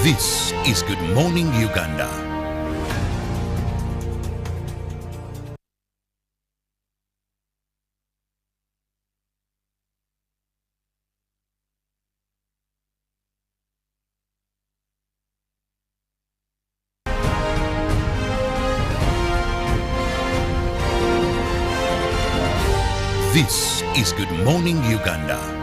This is Good Morning Uganda. This is Good Morning Uganda.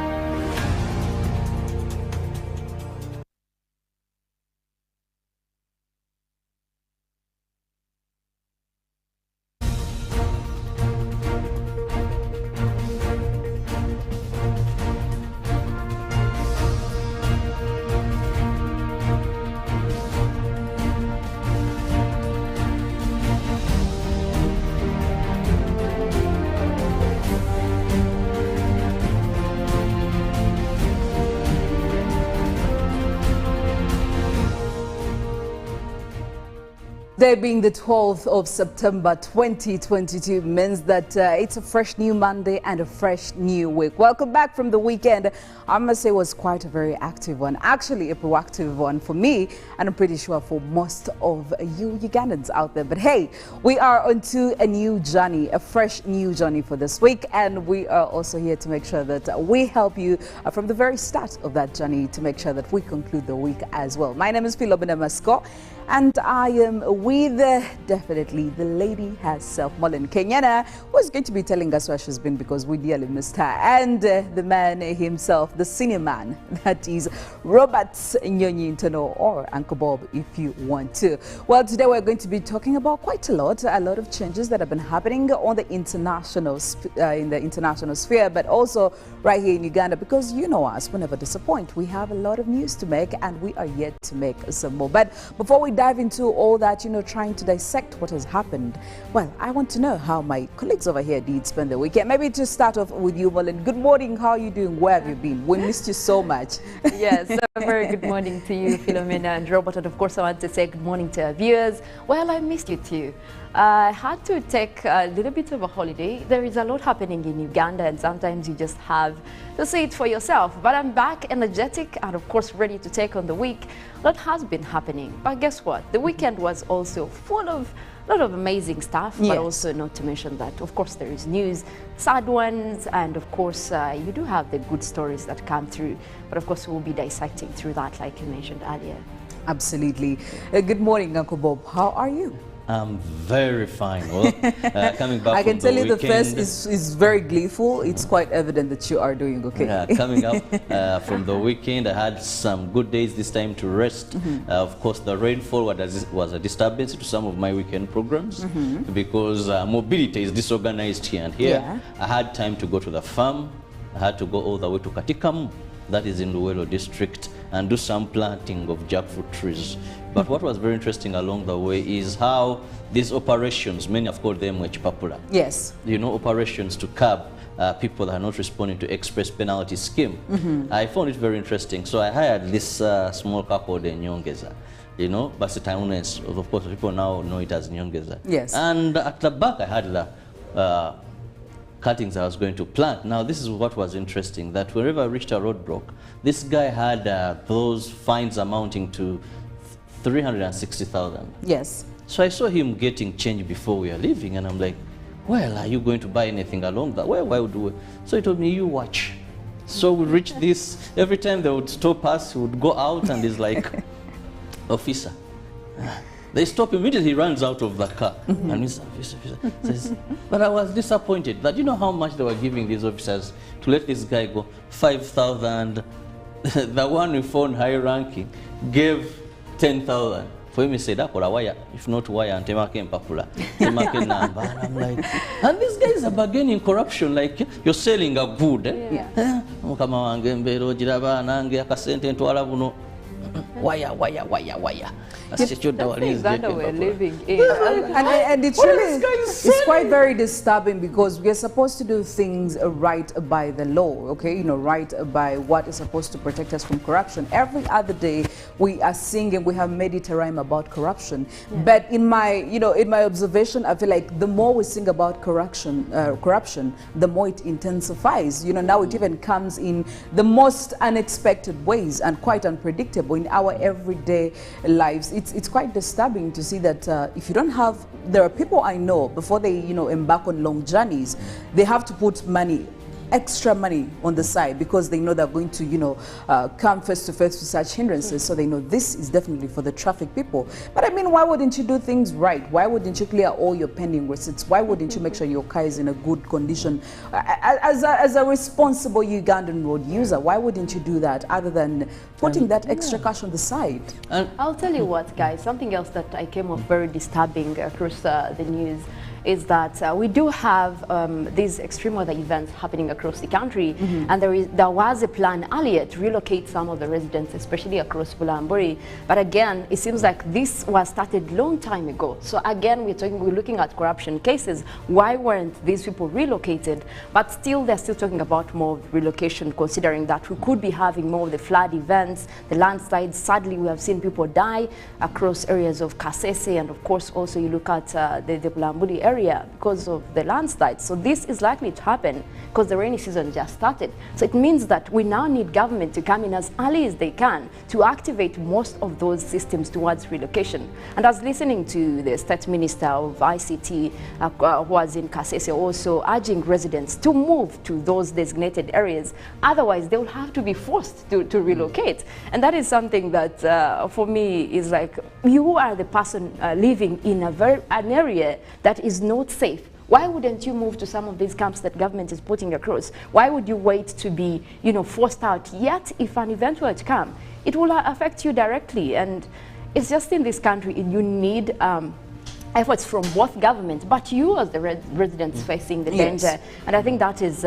Today being the 12th of September 2022 means that it's a fresh new Monday and a fresh new week. Welcome back from the weekend. I must say it was quite a very active one, actually a proactive one for me, and I'm pretty sure for most of you Ugandans out there. But hey, we are onto a new journey, a fresh new journey for this week, and we are also here to make sure that we help you from the very start of that journey to make sure that we conclude the week as well. My name is Philomena Masco, and I am with definitely the lady herself, Molin Kenyana, who is going to be telling us where she's been because we dearly missed her, and the man himself, the senior man, that is Robert Nyonyi Ntono, or Uncle Bob if you want to. Well, today we're going to be talking about quite a lot of changes that have been happening on the international in the international sphere, but also right here in Uganda, because you know us, we never disappoint. We have a lot of news to make, and we are yet to make some more. But before we dive into all that, trying to dissect what has happened, well, I want to know how my colleagues over here did spend the weekend. Maybe to start off with you, Molin. Good morning. How are you doing? Where have you been? We missed you so much. Yes, a very good morning to you, Philomena and Robert. And of course, I want to say good morning to our viewers. Well, I missed you too. I had to take a little bit of a holiday. There is a lot happening in Uganda, and sometimes you just have to see it for yourself. But I'm back, energetic, and of course ready to take on the week. A lot has been happening. But guess what? The weekend was also full of a lot of amazing stuff, yes. But also not to mention that, of course, there is news, sad ones, and of course, you do have the good stories that come through. But of course, we'll be dissecting through that, like you mentioned earlier. Absolutely. Good morning, Uncle Bob. How are you? I'm very fine. Well, coming back I can from tell the you weekend, the face is very gleeful. It's quite evident that you are doing okay. Yeah, coming up from the weekend, I had some good days this time to rest. Of course, the rainfall was a disturbance to some of my weekend programs because mobility is disorganized here and here. Yeah. I had time to go to the farm. I had to go all the way to Katikamu, that is in Luwelo district, and do some planting of jackfruit trees. But what was very interesting along the way is how these operations, many have called them Wechipapula. Yes. Operations to curb people that are not responding to express penalty scheme. I found it very interesting. So I hired this small car called the Nyongeza. Basitaunense, of course, people now know it as Nyongeza. Yes. And at the back, I had the cuttings I was going to plant. Now, this is what was interesting, that wherever I reached a roadblock, this guy had those fines amounting to 360,000. Yes. So I saw him getting change before we are leaving, and I'm like, well, are you going to buy anything along that? Well, why would we? So he told me, you watch. So we reached this, every time they would stop us, he would go out and he's like, officer. They stop immediately, he runs out of the car. And Mr. Officer says, but I was disappointed that you know how much they were giving these officers to let this guy go? 5,000. The one we found high ranking gave 10,000. For him, he said, wire, if not wire, and temake mpapula. Temake namba. And I'm like, and these guys are bargaining corruption, like you're selling a good. Wire. That's the Uganda we're living in. And it's really, it's quite very disturbing because we're supposed to do things right by the law, okay? Right by what is supposed to protect us from corruption. Every other day we are singing, we have made it a rhyme about corruption. Yeah. But in my, in my observation, I feel like the more we sing about corruption, the more it intensifies. Now it even comes in the most unexpected ways and quite unpredictable. sustainable in our everyday lives. It's quite disturbing to see that if you don't have, there are people I know before they, you know, embark on long journeys, they have to put money, extra money on the side, because they know they're going to, you know, come face to face with such hindrances. So they know this is definitely for the traffic people. But I mean, why wouldn't you do things right? Why wouldn't you clear all your pending receipts? Why wouldn't you make sure your car is in a good condition? As a responsible Ugandan road user, why wouldn't you do that other than putting that extra cash on the side? I'll tell you what, guys, something else that I came off very disturbing across the news is that we do have these extreme weather events happening across the country, and there was a plan earlier to relocate some of the residents, especially across Bulamburi. But again, it seems like this was started long time ago. So again, we're looking at corruption cases. Why weren't these people relocated? But still, they're still talking about more relocation, considering that we could be having more of the flood events, the landslides. Sadly, we have seen people die across areas of Kasese, and of course, also you look at the Bulamburi area because of the landslides. So this is likely to happen because the rainy season just started. So it means that we now need government to come in as early as they can to activate most of those systems towards relocation. And I was listening to the State Minister of ICT who was in Kasese also urging residents to move to those designated areas. Otherwise, they will have to be forced to relocate. And that is something that for me is like, you are the person living in an area that is not safe. Why wouldn't you move to some of these camps that government is putting across? Why would you wait to be, you know, forced out? Yet, if an event were to come, it will affect you directly. And it's just in this country, you need efforts from both governments, but you as the residents facing the danger. And I think that is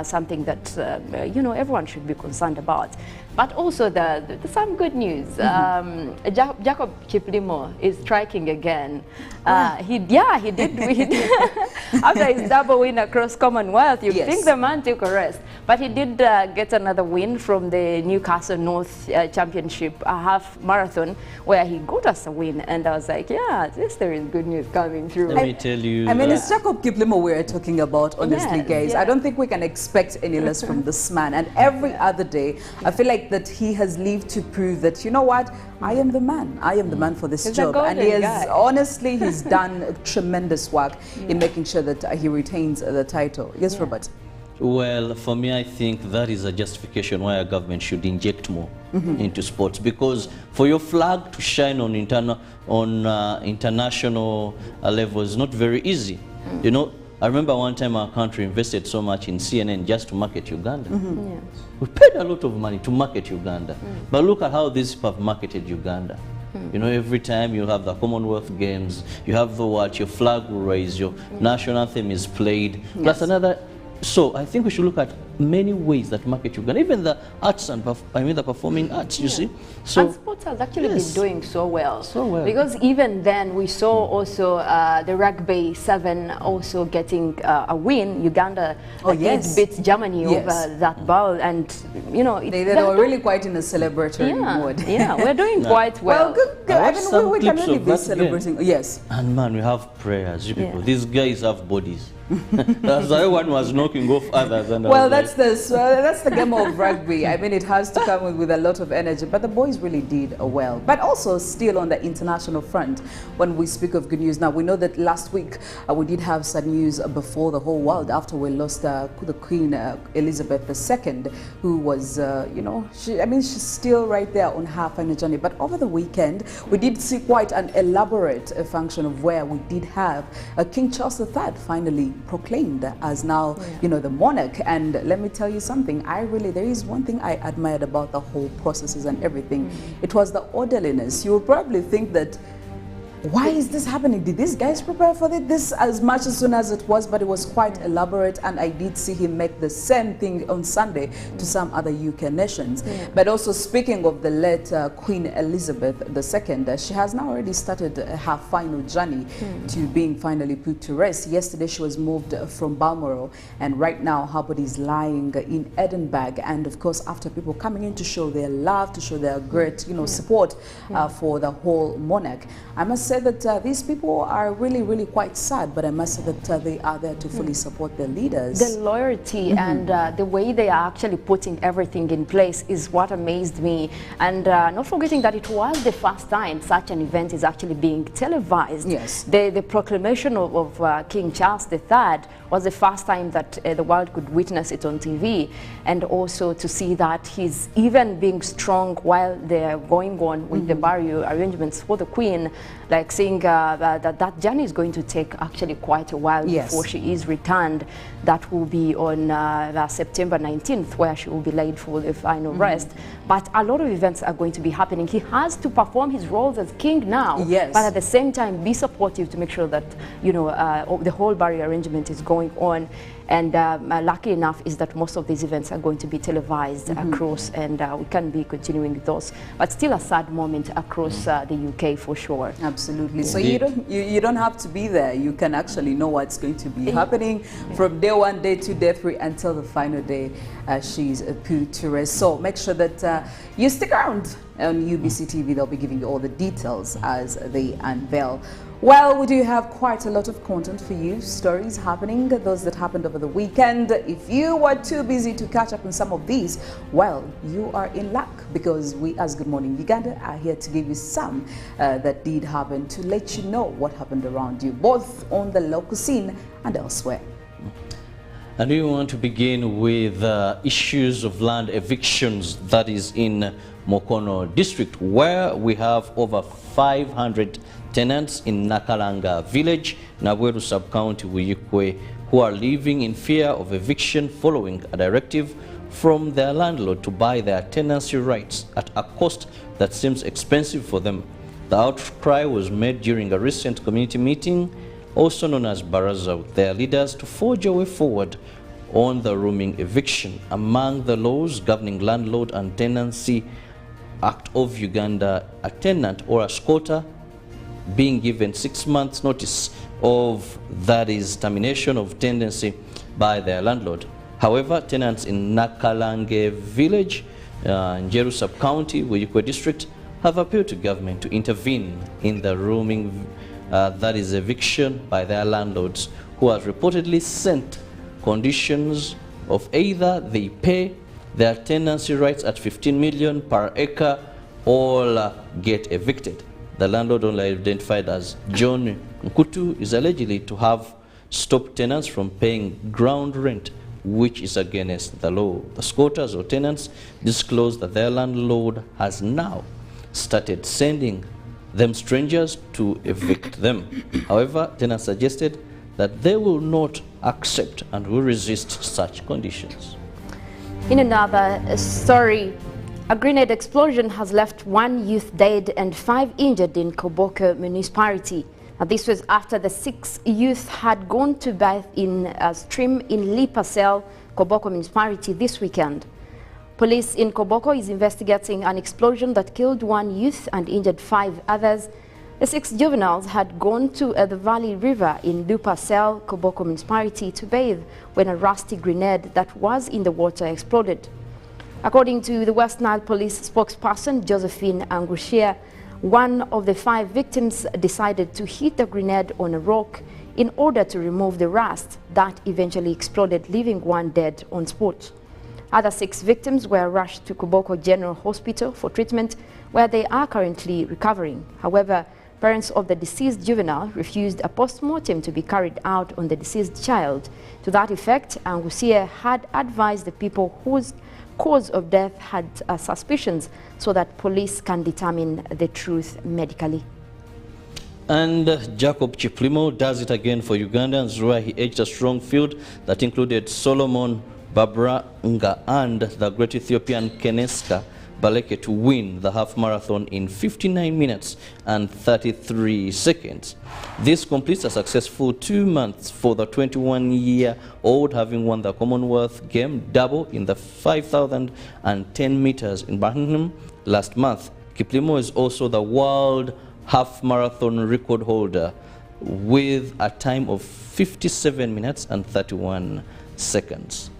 something that, you know, everyone should be concerned about. But also some good news. Jacob Kiplimo is striking again. He did win. After his double win across Commonwealth, you think the man took a rest. But he did get another win from the Newcastle North Championship half marathon, where he got us a win. And I was like, yeah, there is good news coming through. Let me tell you. I mean, it's Jacob Kiplimo we're talking about, honestly, guys. I don't think we can expect any less from this man. And every other day, I feel like that he has lived to prove that, you know what, I am the man. I am the man for this job. And he has, honestly, he's done tremendous work in making sure that he retains the title. Yes, Robert? Well, for me, I think that is a justification why a government should inject more into sports, because for your flag to shine on international level is not very easy. You know, I remember one time our country invested so much in CNN just to market Uganda. We paid a lot of money to market Uganda. But look at how these people have marketed Uganda. You know, every time you have the Commonwealth Games, you have the watch, your flag will raise, your national anthem is played. Plus another. So I think we should look at many ways that market Uganda, even the arts and the performing arts, you see. So and sports has actually been doing so well. Because even then we saw also the Rugby 7 also getting a win. Uganda beat Germany over that ball, and you know they were really quite in a celebratory mood. Yeah, we're doing quite well. Well, I mean, we can really be celebrating. Yes. And man, we have prayers, you people. These guys have bodies. That's why one was knocking off others. And well, that's the game of rugby. I mean, it has to come with a lot of energy, but the boys really did well. But also still on the international front, when we speak of good news, now we know that last week we did have sad news before the whole world after we lost the Queen Elizabeth II, who was, you know, she's still right there on her final journey. But over the weekend, we did see quite an elaborate function of where we did have King Charles III finally proclaimed as now, you know, the monarch. And let me tell you something, there is one thing I admired about the whole processes and everything. It was the orderliness. You would probably think that, why is this happening? Did these guys prepare for this as much as soon as it was? But it was quite elaborate, and I did see him make the same thing on Sunday to some other UK nations. But also, speaking of the late Queen Elizabeth II, she has now already started her final journey to being finally put to rest. Yesterday she was moved from Balmoral, and right now her body is lying in Edinburgh. And of course, after people coming in to show their love, to show their great, you know, support for the whole monarch, I must say say that these people are really, really quite sad, but I must say that they are there to fully support their leaders. The loyalty and the way they are actually putting everything in place is what amazed me. And not forgetting that it was the first time such an event is actually being televised. Yes. The proclamation of King Charles III was the first time that the world could witness it on TV, and also to see that he's even being strong while they're going on with the burial arrangements for the Queen, like saying that journey is going to take actually quite a while before she is returned. That will be on September 19th, where she will be laid for the final rest. But a lot of events are going to be happening. He has to perform his roles as king now, but at the same time be supportive to make sure that, you know, the whole burial arrangement is going on. And lucky enough is that most of these events are going to be televised across, and we can be continuing those. But still a sad moment across the UK for sure. Absolutely. So you don't have to be there. You can actually know what's going to be happening from day 1, day 2, day 3 until the final day she's put to rest. So make sure that you stick around on UBC TV. They'll be giving you all the details as they unveil. Well, we do have quite a lot of content for you, stories happening, those that happened over the weekend. If you were too busy to catch up on some of these, well, you are in luck, because we as Good Morning Uganda are here to give you some that did happen, to let you know what happened around you, both on the local scene and elsewhere. And we want to begin with issues of land evictions, that is in Mokono district, where we have over 500 tenants in Nakalanga village, Nabweru sub-county Wiyikwe, who are living in fear of eviction following a directive from their landlord to buy their tenancy rights at a cost that seems expensive for them. The outcry was made during a recent community meeting, also known as Baraza, with their leaders to forge a way forward on the rooming eviction. Among the laws governing Landlord and Tenancy Act of Uganda, a tenant or a squatter being given 6 months notice of, that is, termination of tenancy by their landlord. However, tenants in Nakalange village, Njeru sub-county, Wiyikwe district, have appealed to government to intervene in the rooming, that is, eviction by their landlords, who have reportedly sent conditions of either they pay their tenancy rights at 15 million per acre or get evicted. The landlord, only identified as John Nkutu, is allegedly to have stopped tenants from paying ground rent, which is against the law. The squatters or tenants disclosed that their landlord has now started sending them strangers to evict them. However, tenants suggested that they will not accept and will resist such conditions. In another story, a grenade explosion has left 1 youth dead and 5 injured in Koboko municipality. Now, this was after the 6 youth had gone to bathe in a stream in Lipasel, Koboko municipality this weekend. Police in Koboko is investigating an explosion that killed 1 youth and injured 5 others. The 6 juveniles had gone to the Valley River in Lipasel, Koboko municipality to bathe when a rusty grenade that was in the water exploded. According to the West Nile Police spokesperson, Josephine Angushia, one of the 5 victims decided to hit the grenade on a rock in order to remove the rust that eventually exploded, leaving 1 dead on spot. Other 6 victims were rushed to Koboko General Hospital for treatment, where they are currently recovering. However, parents of the deceased juvenile refused a post-mortem to be carried out on the deceased child. To that effect, Angusia had advised the people whose cause of death had suspicions, so that police can determine the truth medically. And Jacob Chiplimo does it again for Ugandans, where he edged a strong field that included Solomon Babranga and the great Ethiopian Keneska Baleke to win the half marathon in 59 minutes and 33 seconds. This completes a successful 2 months for the 21-year-old, having won the Commonwealth Game double in the 5,010 meters in Birmingham last month. Kiplimo is also the world half marathon record holder with a time of 57 minutes and 31 seconds.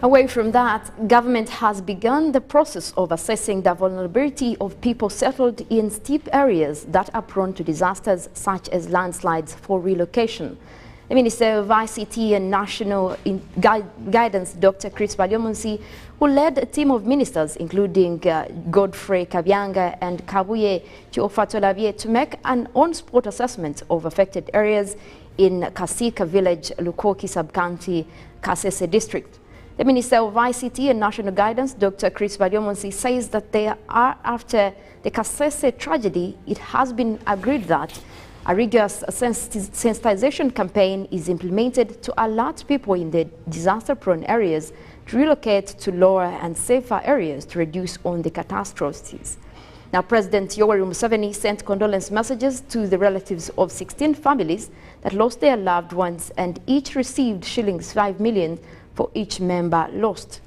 Away from that, government has begun the process of assessing the vulnerability of people settled in steep areas that are prone to disasters such as landslides for relocation. The Minister of ICT and National Guidance, Dr. Chris Balyomunsi, who led a team of ministers, including Godfrey Kabyanga and Kabuye Chiofatolavie, to make an on-spot assessment of affected areas in Kasika Village, Lukoki Sub-County, Kasese District. The Minister of ICT and National Guidance, Dr. Chris Balyomunsi, says that after the Kasese tragedy, it has been agreed that a rigorous sensitization campaign is implemented to alert people in the disaster-prone areas to relocate to lower and safer areas to reduce on the catastrophes. Now, President Yoweri Museveni sent condolence messages to the relatives of 16 families that lost their loved ones, and each received shillings 5 million for each member lost.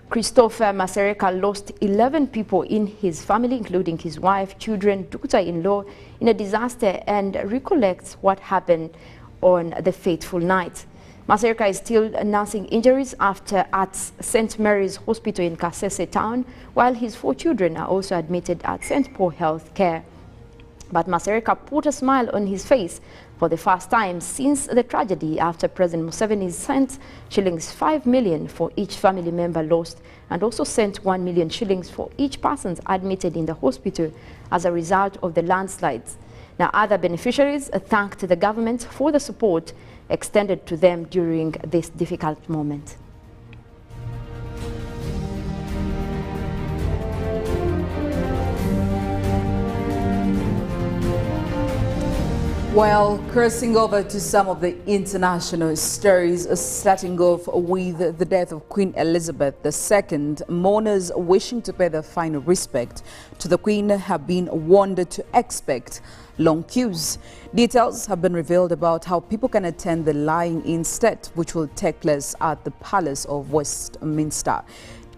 Christopher Masereka lost 11 people in his family, including his wife, children, daughter-in-law, in a disaster, and recollects what happened on the fateful night. Masereka is still nursing injuries at St. Mary's Hospital in Kasese town, while his 4 children are also admitted at St. Paul Health Care. But Masereka put a smile on his face for the first time since the tragedy after President Museveni sent shillings 5 million for each family member lost, and also sent 1 million shillings for each person admitted in the hospital as a result of the landslides. Now, other beneficiaries thanked the government for the support extended to them during this difficult moment. Well, crossing over to some of the international stories, starting off with the death of Queen Elizabeth II, mourners wishing to pay their final respect to the Queen have been warned to expect long queues. Details have been revealed about how people can attend the lying-in state, which will take place at the Palace of Westminster.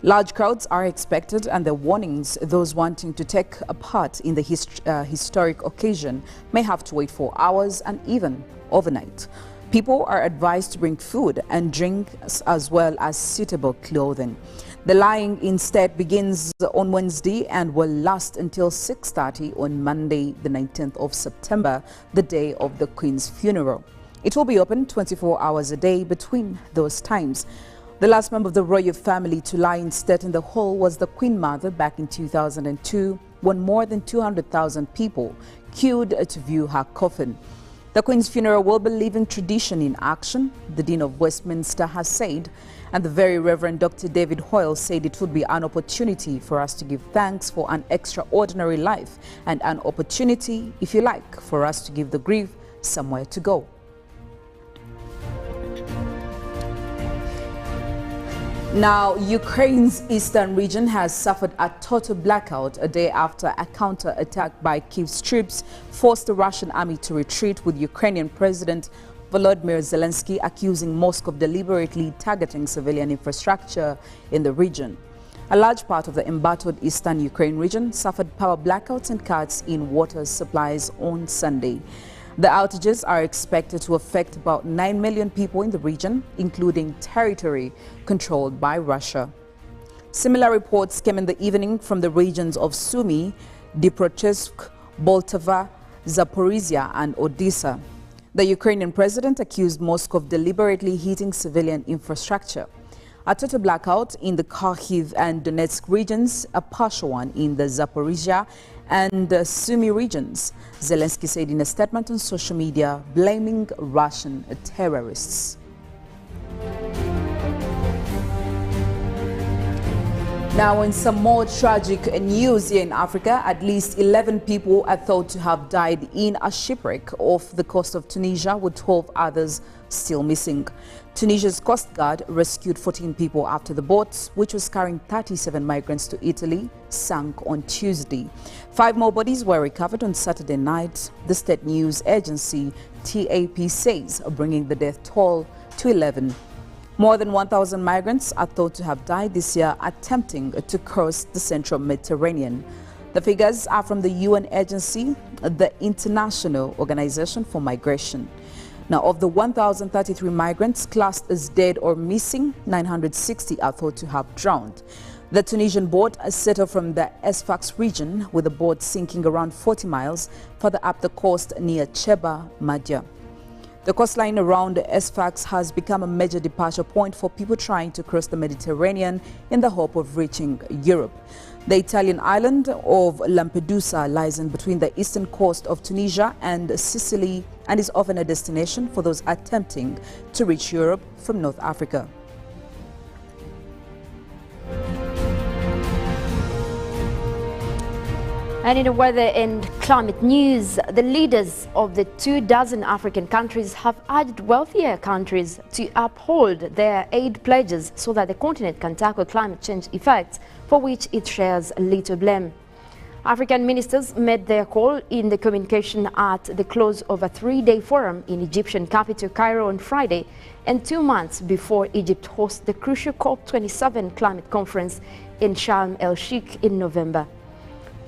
Large crowds are expected, and the warnings those wanting to take a part in the historic occasion may have to wait for hours and even overnight. People are advised to bring food and drink as well as suitable clothing. The lying-in state begins on Wednesday and will last until 6:30 on Monday, the 19th of September, the day of the Queen's funeral. It will be open 24 hours a day between those times. The last member of the royal family to lie in state in the hall was the Queen Mother back in 2002, when more than 200,000 people queued to view her coffin. The Queen's funeral will be living tradition in action, the Dean of Westminster has said, and the Very Reverend Dr. David Hoyle said it would be an opportunity for us to give thanks for an extraordinary life and an opportunity, if you like, for us to give the grief somewhere to go. Now, Ukraine's eastern region has suffered a total blackout a day after a counter-attack by Kyiv's troops forced the Russian army to retreat, with Ukrainian President Volodymyr Zelensky accusing Moscow of deliberately targeting civilian infrastructure in the region. A large part of the embattled eastern Ukraine region suffered power blackouts and cuts in water supplies on Sunday. The outages are expected to affect about 9 million people in the region, including territory controlled by Russia. Similar reports came in the evening from the regions of Sumy, Dnipropetrovsk, Poltava, Zaporizhia and Odessa. The Ukrainian president accused Moscow of deliberately hitting civilian infrastructure. A total blackout in the Kharkiv and Donetsk regions, a partial one in the Zaporizhia and Sumy regions, Zelensky said in a statement on social media, blaming Russian terrorists. Now, in some more tragic news here in Africa, at least 11 people are thought to have died in a shipwreck off the coast of Tunisia, with 12 others still missing. Tunisia's Coast Guard rescued 14 people after the boat, which was carrying 37 migrants to Italy, sank on Tuesday. 5 more bodies were recovered on Saturday night, the state news agency TAP says, bringing the death toll to 11. More than 1,000 migrants are thought to have died this year attempting to cross the central Mediterranean. The figures are from the UN agency, the International Organization for Migration. Now, of the 1,033 migrants classed as dead or missing, 960 are thought to have drowned. The Tunisian boat settled from the Sfax region, with the boat sinking around 40 miles further up the coast near Cheba, Madja. The coastline around Sfax has become a major departure point for people trying to cross the Mediterranean in the hope of reaching Europe. The Italian island of Lampedusa lies in between the eastern coast of Tunisia and Sicily and is often a destination for those attempting to reach Europe from North Africa. And in the weather and climate news, the leaders of the 24 African countries have urged wealthier countries to uphold their aid pledges so that the continent can tackle climate change effects for which it shares little blame. African ministers made their call in the communication at the close of a three-day forum in Egyptian capital Cairo on Friday, and 2 months before Egypt hosts the crucial COP27 climate conference in Sharm el-Sheikh in November.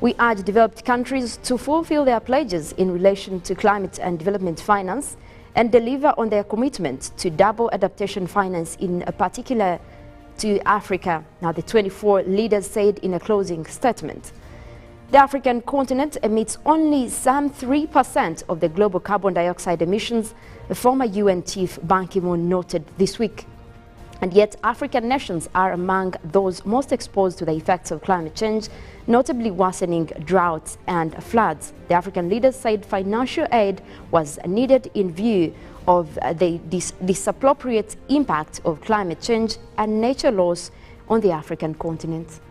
We urge developed countries to fulfill their pledges in relation to climate and development finance and deliver on their commitment to double adaptation finance, in particular to Africa. Now, the 24 leaders said in a closing statement. The African continent emits only some 3% of the global carbon dioxide emissions, the former UN chief Ban Ki-moon noted this week. And yet African nations are among those most exposed to the effects of climate change, notably worsening droughts and floods. The African leaders said financial aid was needed in view of the disappropriate impact of climate change and nature loss on the African continent.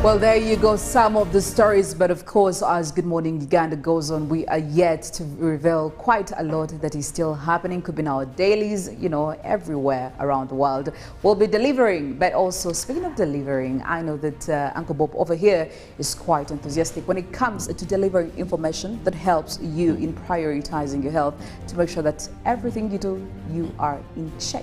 Well, there you go, some of the stories, but of course, as Good Morning Uganda goes on, we are yet to reveal quite a lot that is still happening. Could be in our dailies, you know, everywhere around the world. We'll be delivering, but also, speaking of delivering, I know that Uncle Bob over here is quite enthusiastic when it comes to delivering information that helps you in prioritizing your health to make sure that everything you do, you are in check.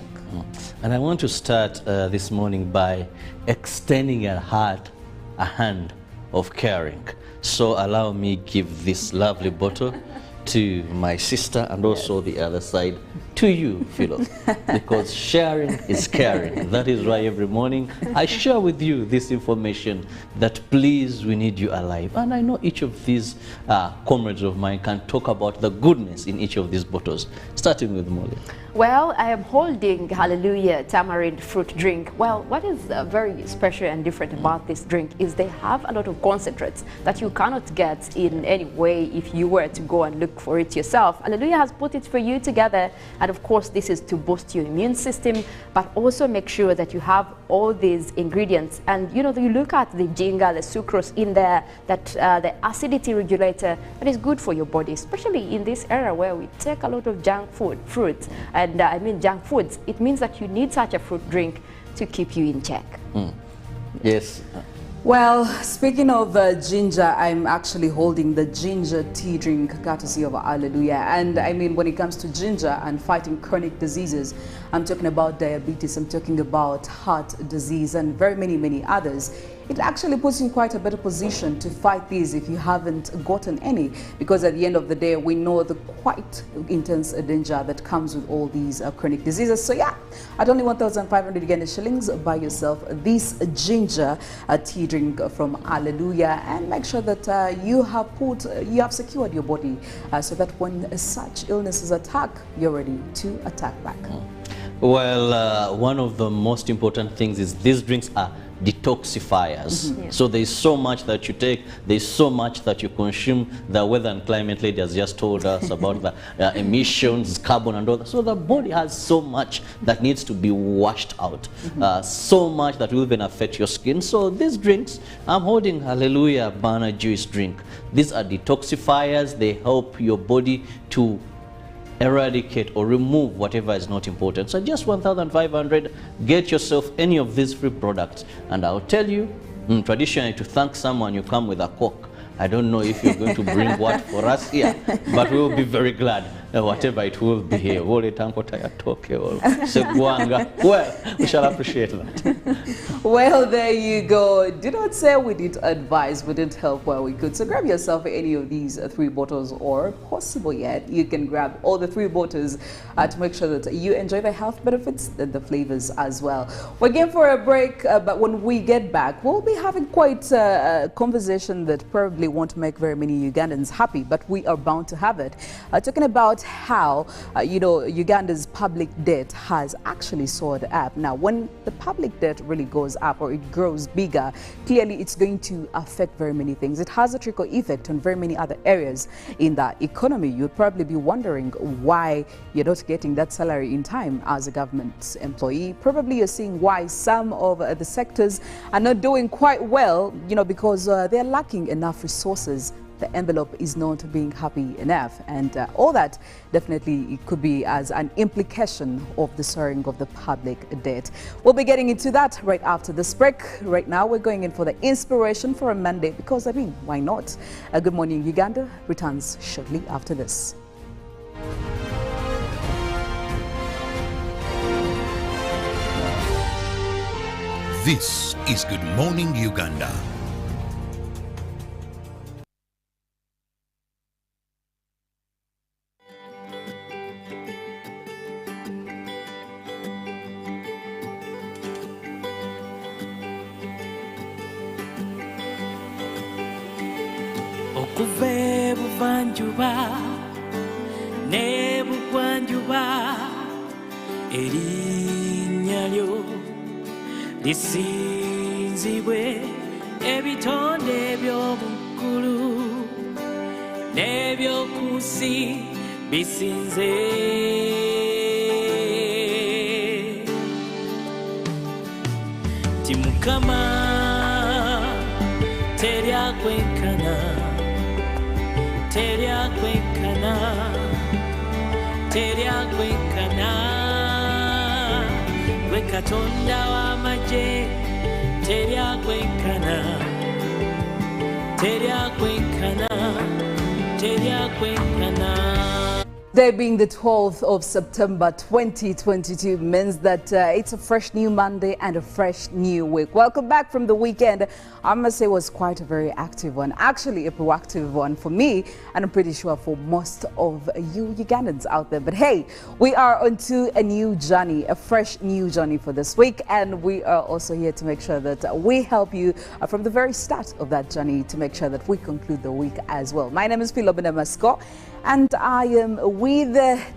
And I want to start this morning by extending a hand of caring. So allow me give this lovely bottle to my sister, and also the other side to you, Philo, because sharing is caring. That is why every morning I share with you this information that, please, we need you alive. And I know each of these comrades of mine can talk about the goodness in each of these bottles, starting with Molly. Well, I am holding Hallelujah tamarind fruit drink. Well, what is very special and different about this drink is they have a lot of concentrates that you cannot get in any way if you were to go and look for it yourself. Hallelujah has put it for you together, and of course this is to boost your immune system, but also make sure that you have all these ingredients. And you know, you look at the ginger, the sucrose in there, that the acidity regulator that is good for your body, especially in this era where we take a lot of junk fruits. And I mean junk foods. It means that you need such a fruit drink to keep you in check. Yes. Well, speaking of ginger, I'm actually holding the ginger tea drink courtesy of Hallelujah. And I mean, when it comes to ginger and fighting chronic diseases, I'm talking about diabetes, I'm talking about heart disease, and very many others. It actually puts you in quite a better position to fight these if you haven't gotten any, because at the end of the day, we know the quite intense danger that comes with all these chronic diseases. So yeah, at only 1,500 Uganda shillings, buy yourself this ginger tea drink from Hallelujah, and make sure that you have secured your body so that when such illnesses attack, you're ready to attack back. Well, one of the most important things is these drinks are detoxifiers. Yeah. So there's so much that you take, there's so much that you consume. The weather and climate lady has just told us about the emissions, carbon and all that. So the body has so much that needs to be washed out, so much that will even affect your skin. So these drinks, I'm holding Hallelujah Banana Juice drink. These are detoxifiers. They help your body to eradicate or remove whatever is not important. So just 1,500, get yourself any of these free products, and I'll tell you, traditionally, to thank someone, you come with a Coke. I don't know if you're going to bring what for us here, but we'll be very glad whatever it will be here. Well, we shall appreciate that. Well, there you go. Do not say we didn't advise, we didn't help where we could. So grab yourself any of these 3 bottles, or possible yet, you can grab all the 3 bottles to make sure that you enjoy the health benefits and the flavors as well. We're going for a break, but when we get back, we'll be having quite a conversation that probably won't make very many Ugandans happy, but we are bound to have it. Talking about how, Uganda's public debt has actually soared up. Now, when the public debt really goes up or it grows bigger, clearly it's going to affect very many things. It has a trickle effect on very many other areas in the economy. You'd probably be wondering why you're not getting that salary in time as a government employee. Probably you're seeing why some of the sectors are not doing quite well, because they're lacking enough resources. The envelope is not being happy enough, and all that definitely it could be as an implication of the soaring of the public debt. We'll be getting into that right after this break. Right now we're going in for the inspiration for a Monday, because why not? Good Morning Uganda returns shortly after this. This is Good Morning Uganda. Okuva ebuvanjuba n'ebugwanjuba, erinnya lyo lisinzibwe, ebitonde eby'omu ggulu n'eby'oku nsi bisinze. Ti Mukama teryakwekana, teryakwekana, teryakwekana, gwe Katonda w'amagye, teryakwekana, teryakwekana, teryakwekana. Today being the 12th of September 2022 means that it's a fresh new Monday and a fresh new week. Welcome back from the weekend. I must say it was quite a very active one, actually a proactive one for me, and I'm pretty sure for most of you Ugandans out there. But hey, we are onto a new journey, a fresh new journey for this week, and we are also here to make sure that we help you from the very start of that journey to make sure that we conclude the week as well. My name is Philomena Masco, and I am with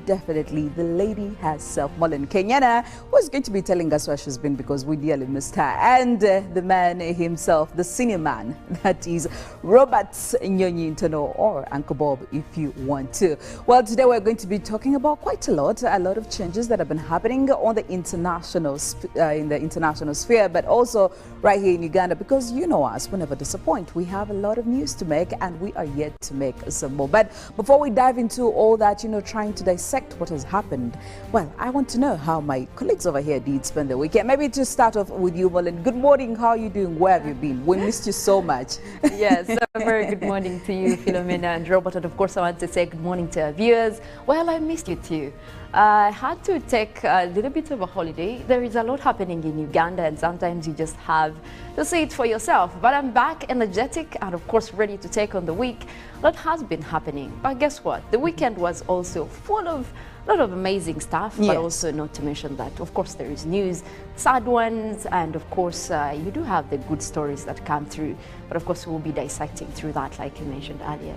definitely the lady herself, Molin Kenyana, who's going to be telling us where she's been, because we dearly missed her, and the man himself, the senior man, that is Robert Nyonyi Ntono, or Uncle Bob if you want to. Well, today we're going to be talking about quite a lot of changes that have been happening on the international in the international sphere, but also right here in Uganda, because you know us, we never disappoint. We have a lot of news to make, and we are yet to make some more. But before we dive into all that, trying to dissect what has happened, well, I want to know how my colleagues over here did spend the weekend. Maybe to start off with you, Molin. Good morning. How are you doing? Where have you been? We missed you so much. Yes, a very good morning to you, Philomena and Robert. And of course, I want to say good morning to our viewers. Well, I missed you too. I had to take a little bit of a holiday. There is a lot happening in Uganda, and sometimes you just have to see it for yourself. But I'm back, energetic, and of course ready to take on the week. A lot has been happening. But guess what? The weekend was also full of a lot of amazing stuff, yes. But also not to mention that, of course, there is news, sad ones, and of course, you do have the good stories that come through. But of course, we'll be dissecting through that, like you mentioned earlier.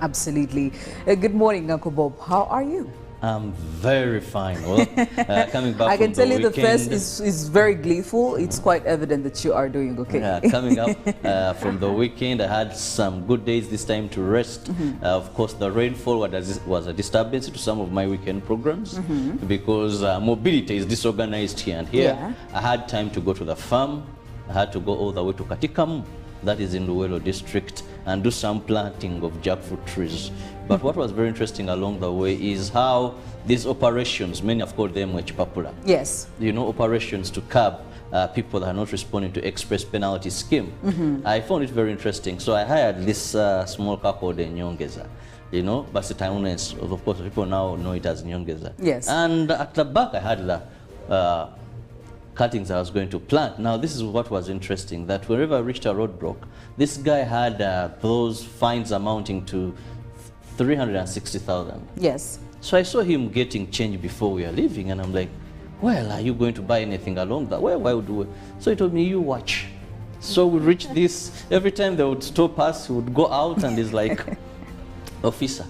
Absolutely. Good morning, Uncle Bob. How are you? I'm very fine. Well, coming back I can tell you weekend, the face is very gleeful. It's quite evident that you are doing okay. Yeah, coming up from the weekend, I had some good days this time to rest. Of course, the rainfall was a disturbance to some of my weekend programs because mobility is disorganized here and here. Yeah. I had time to go to the farm. I had to go all the way to Katikamu, that is in Luwelo district, and do some planting of jackfruit trees. But what was very interesting along the way is how these operations, many have called them Wechipapula. Yes. Operations to curb people that are not responding to express penalty scheme. I found it very interesting. So I hired this small car called Nyongeza. you know, Basitaunes. Of course, people now know it as Nyongeza. Yes. And at the back, I had the cuttings I was going to plant. Now, this is what was interesting, that wherever I reached a roadblock, this guy had those fines amounting to 360,000. Yes. So I saw him getting change before we were leaving, and I'm like, well, are you going to buy anything along that? Well, why would we? So he told me, you watch. So we reached this, every time they would stop us, he would go out and he's like, officer.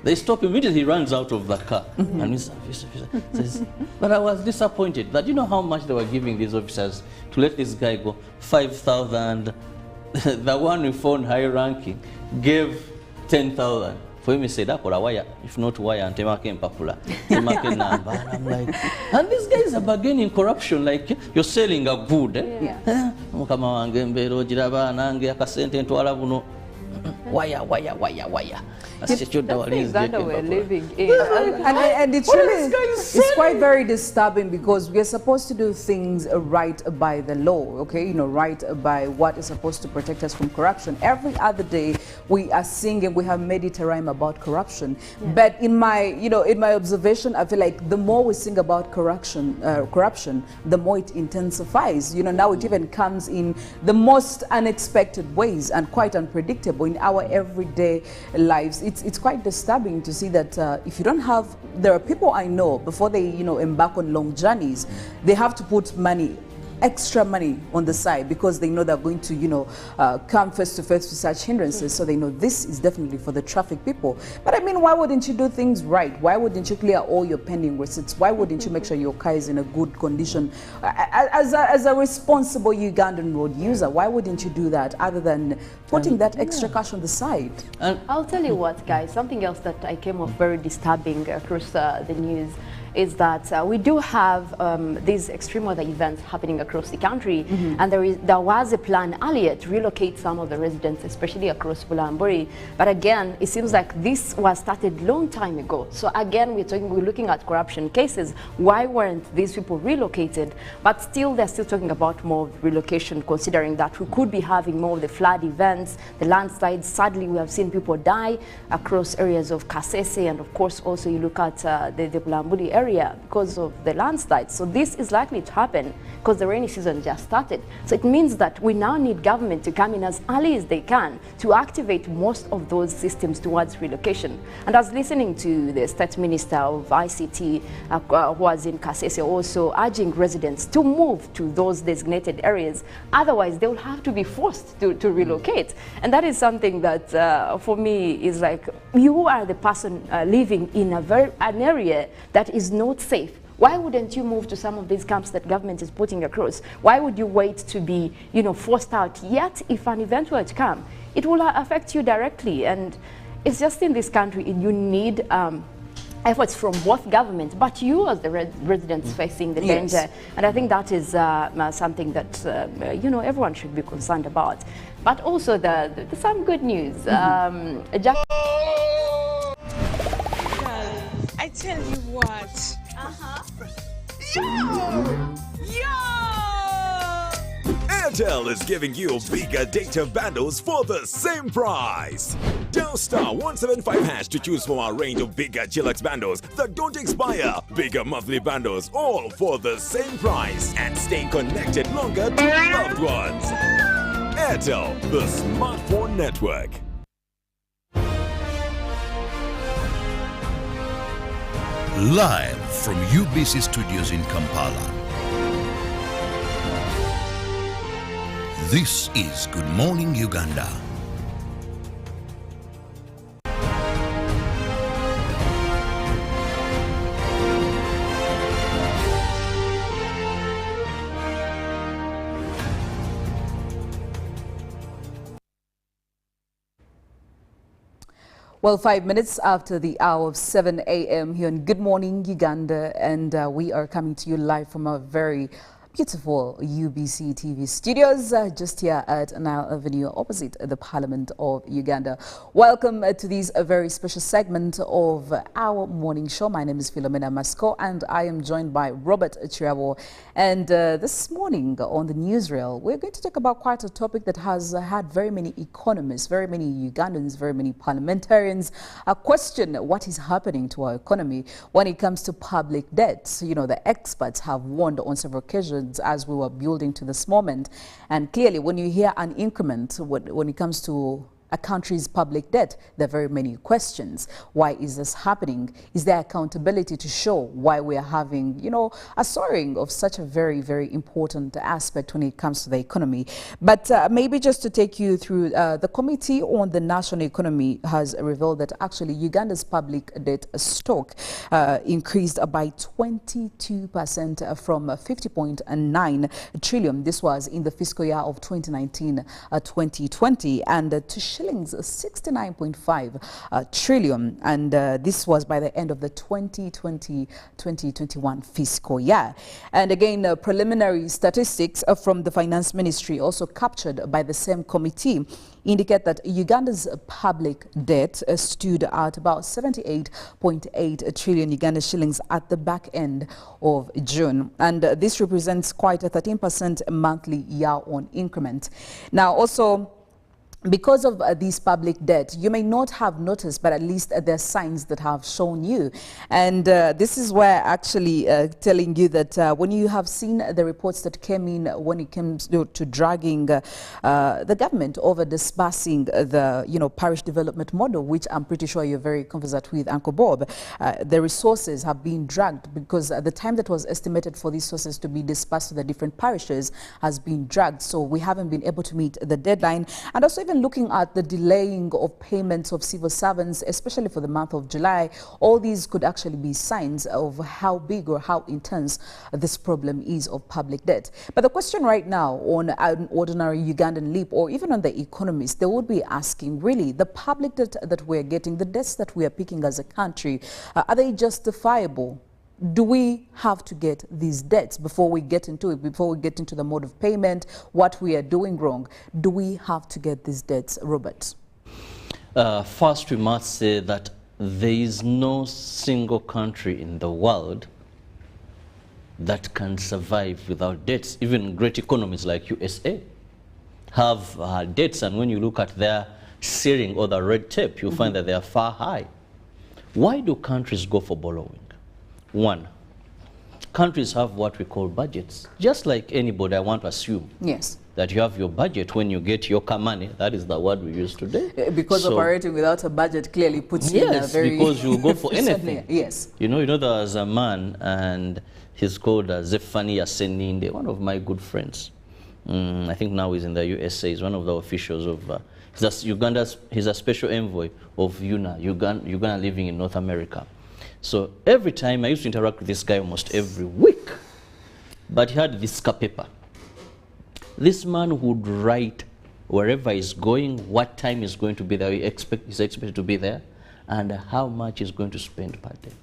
They stop immediately, he runs out of the car. And Mr. Officer says, but I was disappointed that, you know how much they were giving these officers to let this guy go? 5,000. The one who found high ranking gave 10,000. For him, he said, "That a wire, if not wire, and temake papula, temake number." And I'm like, and these guys are bargaining corruption, like you're selling a good. Mukama wange mbero jiraba nange akasente ntwala buno. Wire. That's the Uganda we're living in. And it's really, it's quite very disturbing, because we are supposed to do things right by the law, okay? You know, right by what is supposed to protect us from corruption. Every other day we are singing, we have made it a rhyme about corruption. Yeah. But in my, you know, in my observation, I feel like the more we sing about corruption, the more it intensifies. You know, now it even comes in the most unexpected ways and quite unpredictable in our everyday lives. It's quite disturbing to see that if you don't have, there are people I know, before they, you know, embark on long journeys, they have to put money, extra money on the side, because they know they're going to, you know, come face to face with such hindrances. So they know this is definitely for the traffic people. But I mean, why wouldn't you do things right? Why wouldn't you clear all your pending receipts? Why wouldn't you make sure your car is in a good condition? As a responsible Ugandan road user, why wouldn't you do that, other than putting that extra cash on the side? I'll tell you what, guys, something else that I came off very disturbing across the news is that we do have these extreme weather events happening across the country, and there was a plan earlier to relocate some of the residents, especially across Bulamburi. But again, it seems like this was started long time ago. So again, we're looking at corruption cases. Why weren't these people relocated? But still, they're still talking about more relocation, considering that we could be having more of the flood events, the landslides. Sadly, we have seen people die across areas of Kasese, and of course, also you look at the Bulamburi area because of the landslides. So this is likely to happen because the rainy season just started. So it means that we now need government to come in as early as they can to activate most of those systems towards relocation. And I was listening to the State Minister of ICT who was in Kasese, also urging residents to move to those designated areas. Otherwise, they will have to be forced to relocate. And that is something that for me is like, you are the person living in an area that is not safe. Why wouldn't you move to some of these camps that government is putting across? Why would you wait to be, you know, forced out? Yet, if an event were to come, it will affect you directly. And it's just in this country, you need efforts from both government, but you as the residents facing the danger. And I think that is something that, you know, everyone should be concerned about. But also some good news. I tell you what. Yo! Airtel is giving you bigger data bundles for the same price. Dial star 175 hash to choose from our range of bigger Chillax bundles that don't expire. Bigger monthly bundles, all for the same price, and stay connected longer to loved ones. Airtel, the smartphone network. Live from UBC Studios in Kampala. This is Good Morning Uganda. Well, 5 minutes after the hour of 7 a.m. here on Good Morning Uganda, and we are coming to you live from a very beautiful UBC TV studios, just here at Nile Avenue, opposite the Parliament of Uganda. Welcome to this very special segment of our morning show. My name is Philomena Masco, and I am joined by Robert Chirabo. And this morning on the newsreel, we're going to talk about quite a topic that has had very many economists, very many Ugandans, very many parliamentarians question what is happening to our economy when it comes to public debt. You know, the experts have warned on several occasions as we were building to this moment. And clearly, when you hear an increment, when it comes to a country's public debt, there are very many questions. Why is this happening? Is there accountability to show why we are having, you know, a soaring of such a very, very important aspect when it comes to the economy? But maybe just to take you through, the Committee on the National Economy has revealed that actually Uganda's public debt stock increased by 22% from 50.9 trillion. This was in the fiscal year of 2019-2020, and to shillings 69.5 trillion, and this was by the end of the 2020-2021 fiscal year. And again, preliminary statistics from the Finance Ministry, also captured by the same committee, indicate that Uganda's public debt stood at about 78.8 trillion Uganda shillings at the back end of June. And this represents quite a 13% monthly year-on increment. Now, also, because of this public debt, you may not have noticed, but at least there are signs that have shown you. And this is where actually telling you that when you have seen the reports that came in when it comes to dragging the government over disbursing the, you know, parish development model, which I'm pretty sure you're very conversant with, Uncle Bob, the resources have been dragged because the time that was estimated for these sources to be disbursed to the different parishes has been dragged. So we haven't been able to meet the deadline. And also even looking at the delaying of payments of civil servants, especially for the month of July, all these could actually be signs of how big or how intense this problem is of public debt. But the question right now on an ordinary Ugandan leap, or even on the economists, they would be asking, really, the public debt that we're getting, the debts that we are picking as a country, are they justifiable? Do we have to get these debts before we get into it, before we get into the mode of payment, what we are doing wrong? Do we have to get these debts, Robert? First, we must say that there is no single country in the world that can survive without debts. Even great economies like USA have debts, and when you look at their ceiling or the red tape, you'll find that they are far high. Why do countries go for borrowing? One, countries have what we call budgets. Just like anybody, I want to assume that you have your budget when you get your money. That is the word we use today. Because so, operating without a budget clearly puts you in a very... Yes, because you go for anything. Yes. You know, there was a man, and he's called Zephaniah Seninde, one of my good friends. I think now he's in the USA. He's one of the officials of... he's a special envoy of Uganda living in North America. So every time I used to interact with this guy almost every week, but he had this paper. This man would write wherever he's going, what time he's going to be there, he's expected to be there, and how much he's going to spend per day.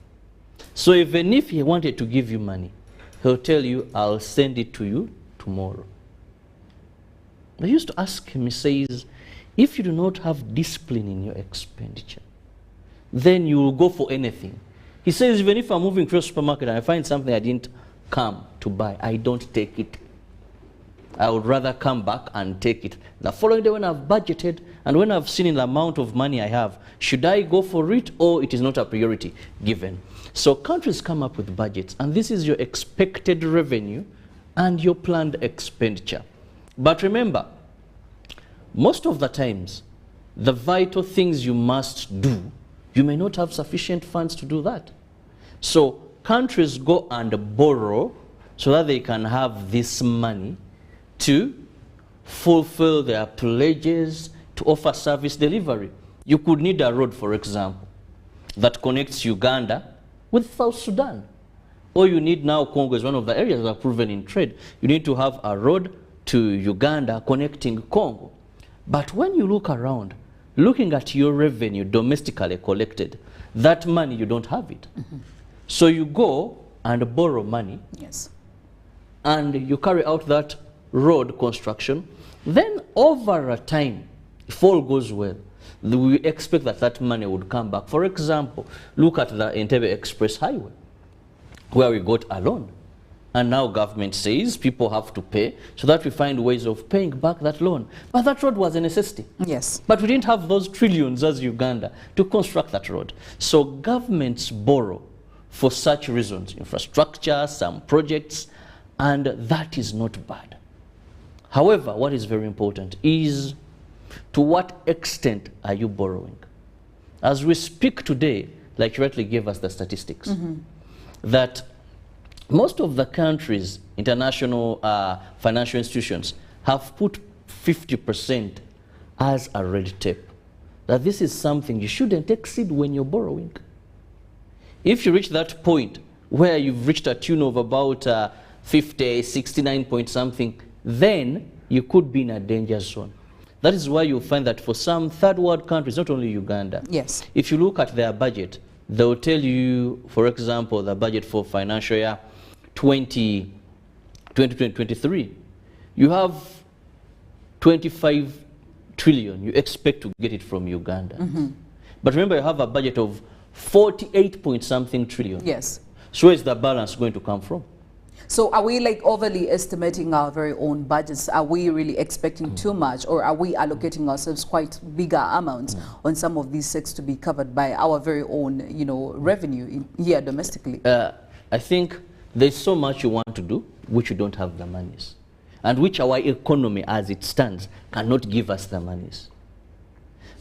So even if he wanted to give you money, he'll tell you, I'll send it to you tomorrow. I used to ask him, he says, if you do not have discipline in your expenditure, then you will go for anything. He says, even if I'm moving to a supermarket and I find something I didn't come to buy, I don't take it. I would rather come back and take it. The following day when I've budgeted and when I've seen the amount of money I have, should I go for it or it is not a priority given? So countries come up with budgets, and this is your expected revenue and your planned expenditure. But remember, most of the times, the vital things you must do, you may not have sufficient funds to do that. So countries go and borrow so that they can have this money to fulfill their pledges, to offer service delivery. You could need a road, for example, that connects Uganda with South Sudan. Or you need now, Congo is one of the areas that are proven in trade. You need to have a road to Uganda connecting Congo. But when you look around, looking at your revenue domestically collected, that money, you don't have it. So you go and borrow money. Yes. and you carry out that road construction, then over a time, if all goes well, we expect that that money would come back. For example, look at the Entebbe Express Highway, where we got a loan. And now government says people have to pay, so that we find ways of paying back that loan. But that road was a necessity. Yes. But we didn't have those trillions as Uganda to construct that road. So governments borrow for such reasons, infrastructure, some projects, and that is not bad. However, what is very important is to what extent are you borrowing? As we speak today, like you rightly gave us the statistics, that most of the countries, international financial institutions, have put 50% as a red tape. That this is something you shouldn't exceed when you're borrowing. If you reach that point where you've reached a tune of about 50, 69 point something, then you could be in a danger zone. That is why you'll find that for some third world countries, not only Uganda, Yes. if you look at their budget, they'll tell you, for example, the budget for financial year 2023, you have 25 trillion. You expect to get it from Uganda. But remember, you have a budget of 48 point something trillion. Yes. So where is the balance going to come from? So are we like overly estimating our very own budgets? Are we really expecting too much, or are we allocating ourselves quite bigger amounts on some of these sectors to be covered by our very own, you know, revenue here domestically? I think there's so much you want to do, which you don't have the monies, and which our economy as it stands cannot give us the monies.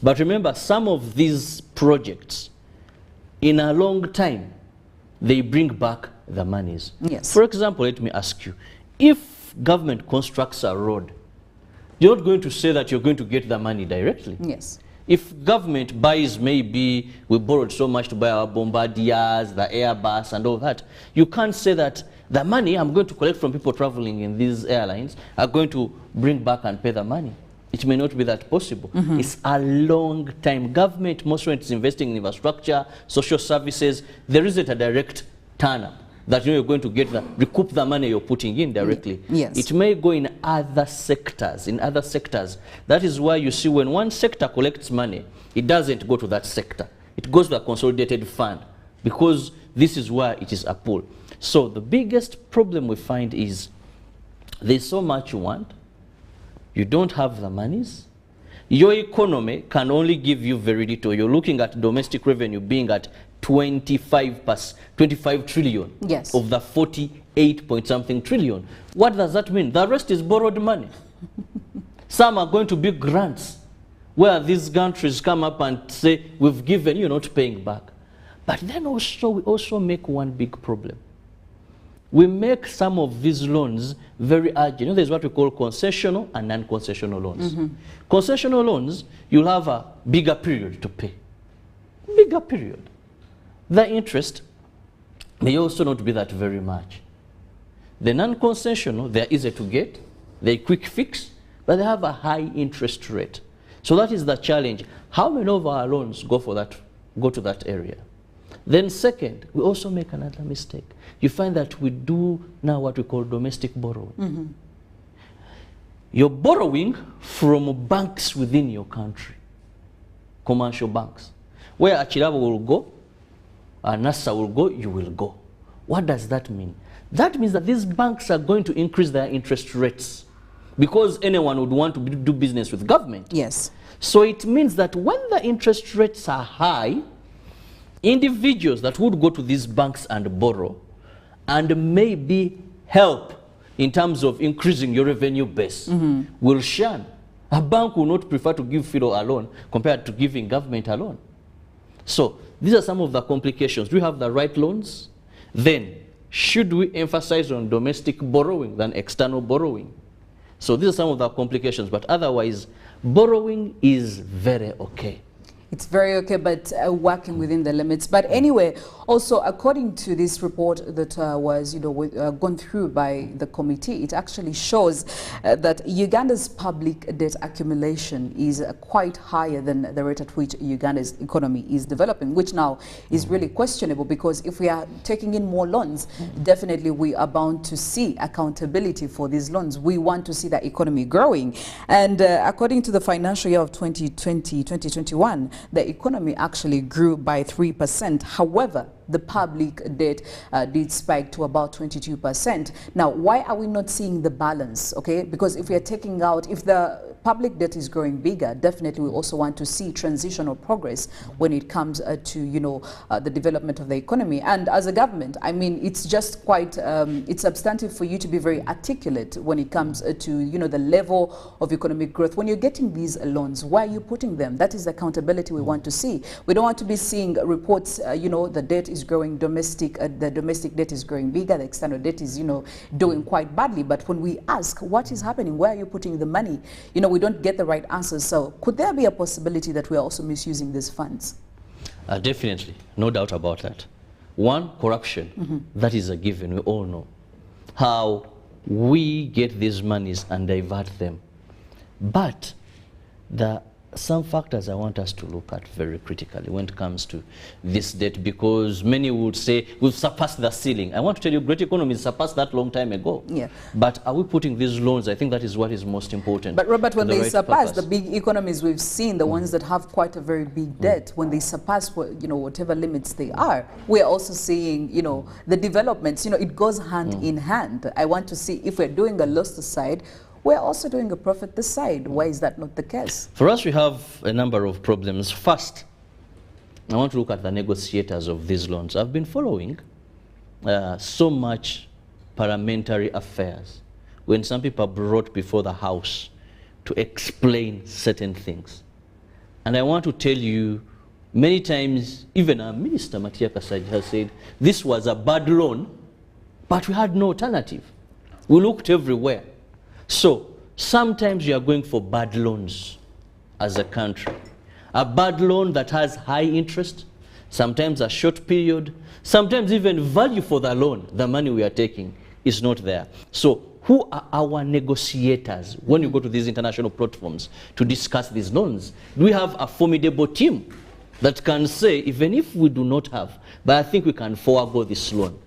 But remember, some of these projects, in a long time, they bring back the monies. Yes. For example, let me ask you, if government constructs a road, you're not going to say that you're going to get the money directly. Yes. If government buys, maybe we borrowed so much to buy our bombardiers, the Airbus and all that, you can't say that the money I'm going to collect from people traveling in these airlines are going to bring back and pay the money. It may not be that possible. It's a long time. Government, most when it's investing in infrastructure, social services, there isn't a direct turn-up that you're going to get recoup the money you're putting in directly. Yes. It may go in other sectors. That is why you see when one sector collects money, it doesn't go to that sector. It goes to a consolidated fund, because this is where it is a pool. So the biggest problem we find is there's so much you want, you don't have the monies, your economy can only give you very little. You're looking at domestic revenue being at 25 trillion Yes. of the 48 point something trillion. What does that mean? The rest is borrowed money. Some are going to be grants, where these countries come up and say, we've given, you're not paying back. But then also, we also make one big problem. We make some of these loans very urgent. You know, there's what we call concessional and non-concessional loans. Concessional loans, you'll have a bigger period to pay. Bigger period. The interest may also not be that very much. The non-concessional, they're easy to get, they're quick fix, but they have a high interest rate. So that is the challenge. How many of our loans go to that area? Then second, we also make another mistake. You find that we do now what we call domestic borrowing. You're borrowing from banks within your country, commercial banks, where Achirabo will go, NASA will go, you will go. What does that mean? That means that these banks are going to increase their interest rates, because anyone would want to do business with government. Yes. So it means that when the interest rates are high, individuals that would go to these banks and borrow and maybe help in terms of increasing your revenue base will shun. A bank will not prefer to give Fido a loan compared to giving government a loan. So these are some of the complications. Do we have the right loans? Then should we emphasize on domestic borrowing than external borrowing? So these are some of the complications, but otherwise borrowing is very okay. It's very okay, but working within the limits. But anyway, also according to this report that was, gone through by the committee, it actually shows that Uganda's public debt accumulation is quite higher than the rate at which Uganda's economy is developing, which now is really questionable, because if we are taking in more loans, definitely we are bound to see accountability for these loans. We want to see the economy growing. And according to the financial year of 2020-2021, the economy actually grew by 3%. However, the public debt did spike to about 22%. Now, why are we not seeing the balance? Okay, because if we are taking out, if the public debt is growing bigger, definitely we also want to see transitional progress when it comes to the development of the economy. And as a government, I mean, it's just quite it's substantive for you to be very articulate when it comes to the level of economic growth. When you're getting these loans, why are you putting them? That is the accountability we want to see. We don't want to be seeing reports, the debt is growing, the domestic debt is growing bigger, the external debt is doing quite badly. But when we ask what is happening, where are you putting the money, we don't get the right answers. So could there be a possibility that we are also misusing these funds? Definitely, no doubt about that. One, corruption, that is a given, we all know. How we get these monies and divert them. But some factors I want us to look at very critically when it comes to this debt, because many would say we've surpassed the ceiling. I want to tell you, great economies surpassed that long time ago. Yeah. But are we putting these loans? I think that is what is most important. But Robert, when they surpass the big economies we've seen, the ones that have quite a very big debt, when they surpass whatever limits they are, we're also seeing the developments. It goes hand in hand. I want to see if we're doing a loss aside, we're also doing a profit this side. Why is that not the case? For us, we have a number of problems. First, I want to look at the negotiators of these loans. I've been following so much parliamentary affairs when some people are brought before the House to explain certain things. And I want to tell you, many times, even our Minister, Matia Kasaj, has said, this was a bad loan, but we had no alternative. We looked everywhere. So sometimes you are going for bad loans as a country. A bad loan that has high interest, sometimes a short period, sometimes even value for the loan, the money we are taking, is not there. So who are our negotiators when you go to these international platforms to discuss these loans? Do we have a formidable team that can say, even if we do not have, but I think we can forego this loan?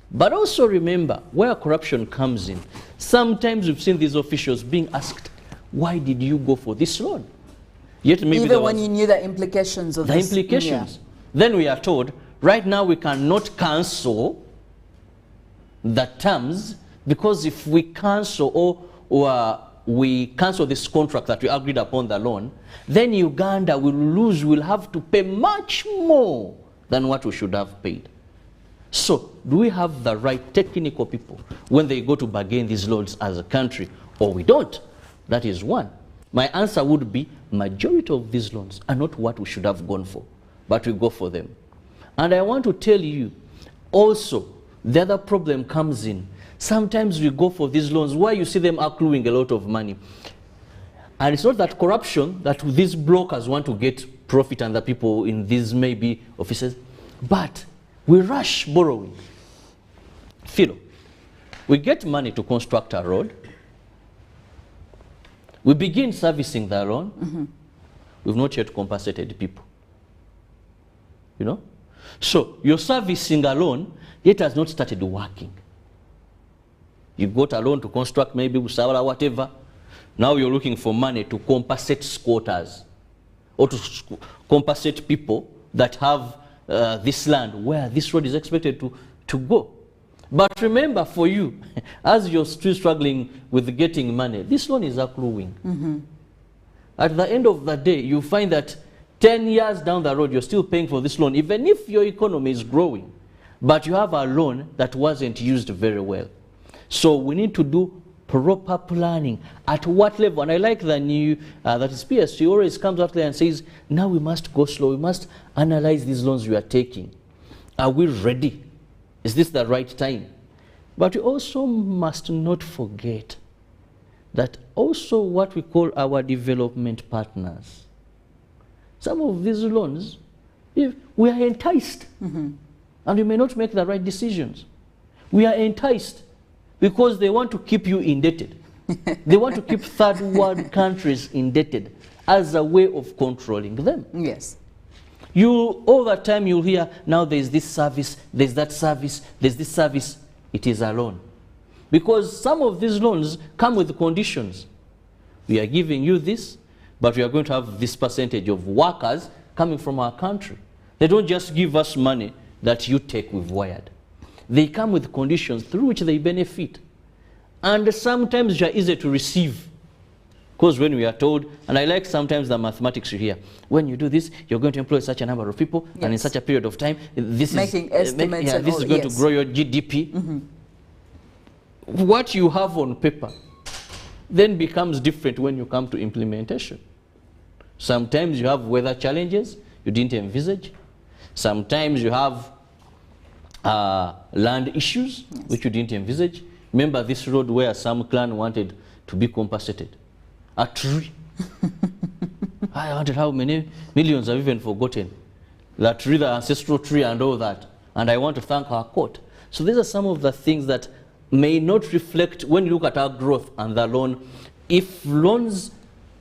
But also remember, where corruption comes in, sometimes we've seen these officials being asked, why did you go for this loan? Yet maybe even when you knew the implications of this. The implications. Yeah. Then we are told, right now we cannot cancel the terms, because if we cancel or we cancel this contract that we agreed upon the loan, then Uganda will have to pay much more than what we should have paid. So, do we have the right technical people when they go to bargain these loans as a country, or we don't? That is one. My answer would be, majority of these loans are not what we should have gone for, but we go for them. And I want to tell you, also, the other problem comes in. Sometimes we go for these loans where you see them accruing a lot of money. And it's not that corruption, that these brokers want to get profit and the people in these maybe offices, but we rush borrowing. Philo, we get money to construct a road. We begin servicing the loan. We've not yet compensated people. So you're servicing a loan, yet has not started working. You got a loan to construct maybe Usawara or whatever. Now you're looking for money to compensate squatters or to compensate people that have this land where this road is expected to go. But remember, for you, as you're still struggling with getting money, this loan is accruing. At the end of the day, you find that 10 years down the road, you're still paying for this loan, even if your economy is growing. But you have a loan that wasn't used very well. So we need to do proper planning. At what level? And I like the new, that is PSG always comes up there and says, now we must go slow. We must analyze these loans we are taking. Are we ready? Is this the right time? But we also must not forget that also what we call our development partners, some of these loans, if we are enticed, and we may not make the right decisions. We are enticed because they want to keep you indebted. They want to keep third world countries indebted as a way of controlling them. Yes. You, over time, you'll hear, now there's this service, there's that service, there's this service. It is a loan. Because some of these loans come with conditions. We are giving you this, but we are going to have this percentage of workers coming from our country. They don't just give us money that you take with wired. They come with conditions through which they benefit. And sometimes they are easy to receive. Because when we are told, and I like sometimes the mathematics you hear, when you do this, you're going to employ such a number of people, and in such a period of time, this Making estimates and this all, is going to grow your GDP. What you have on paper then becomes different when you come to implementation. Sometimes you have weather challenges you didn't envisage. Sometimes you have land issues which you didn't envisage. Remember this road where some clan wanted to be compensated? A tree. I wondered how many millions I've even forgotten. That tree, the ancestral tree and all that. And I want to thank our court. So these are some of the things that may not reflect when you look at our growth and the loan. If loans,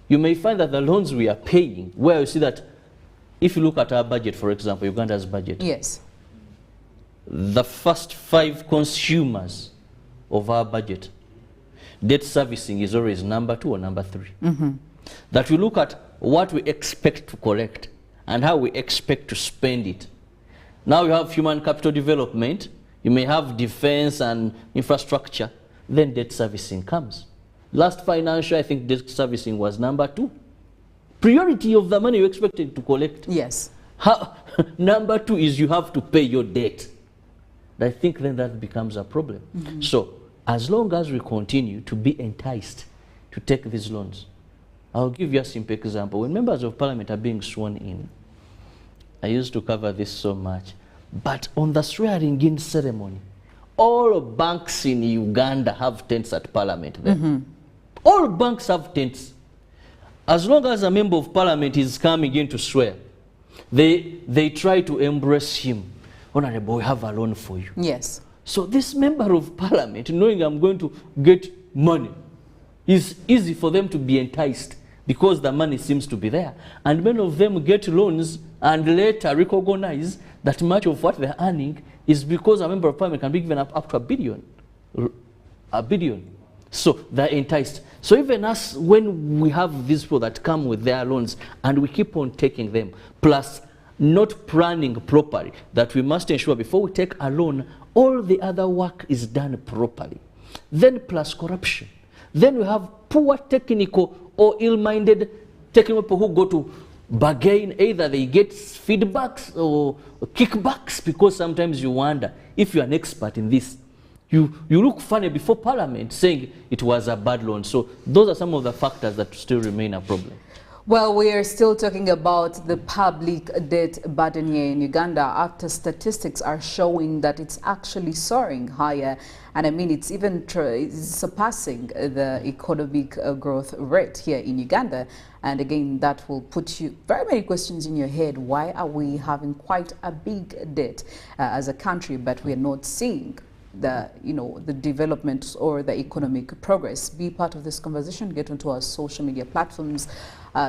you may find that the loans we are paying, where you see that if you look at our budget, for example, Uganda's budget. Yes. The first 5 consumers of our budget, debt servicing is always number 2 or number 3. That we look at what we expect to collect and how we expect to spend it. Now you have human capital development, you may have defense and infrastructure, then debt servicing comes. Last financial, I think debt servicing was number 2. Priority of the money you expected to collect. Yes. Number 2 is you have to pay your debt. I think then that becomes a problem. So as long as we continue to be enticed to take these loans, I'll give you a simple example. When members of parliament are being sworn in, I used to cover this so much, but on the swearing in ceremony, all banks in Uganda have tents at parliament there. All banks have tents. As long as a member of parliament is coming in to swear, they try to embrace him. Honorable, we have a loan for you. Yes. So this member of parliament, knowing I'm going to get money, is easy for them to be enticed because the money seems to be there. And many of them get loans and later recognize that much of what they're earning is because a member of parliament can be given up to a billion. So they're enticed. So even us, when we have these people that come with their loans and we keep on taking them, plus not planning properly, that we must ensure before we take a loan, all the other work is done properly. Then plus corruption. Then we have poor technical or ill-minded technical people who go to bargain. Either they get feedbacks or kickbacks, because sometimes you wonder if you're an expert in this. You look funny before parliament saying it was a bad loan. So those are some of the factors that still remain a problem. Well, we are still talking about the public debt burden here in Uganda after statistics are showing that it's actually soaring higher. And I mean, it's even surpassing the economic growth rate here in Uganda. And again, that will put you very many questions in your head. Why are we having quite a big debt as a country, but we are not seeing the development or the economic progress? Be part of this conversation. Get onto our social media platforms.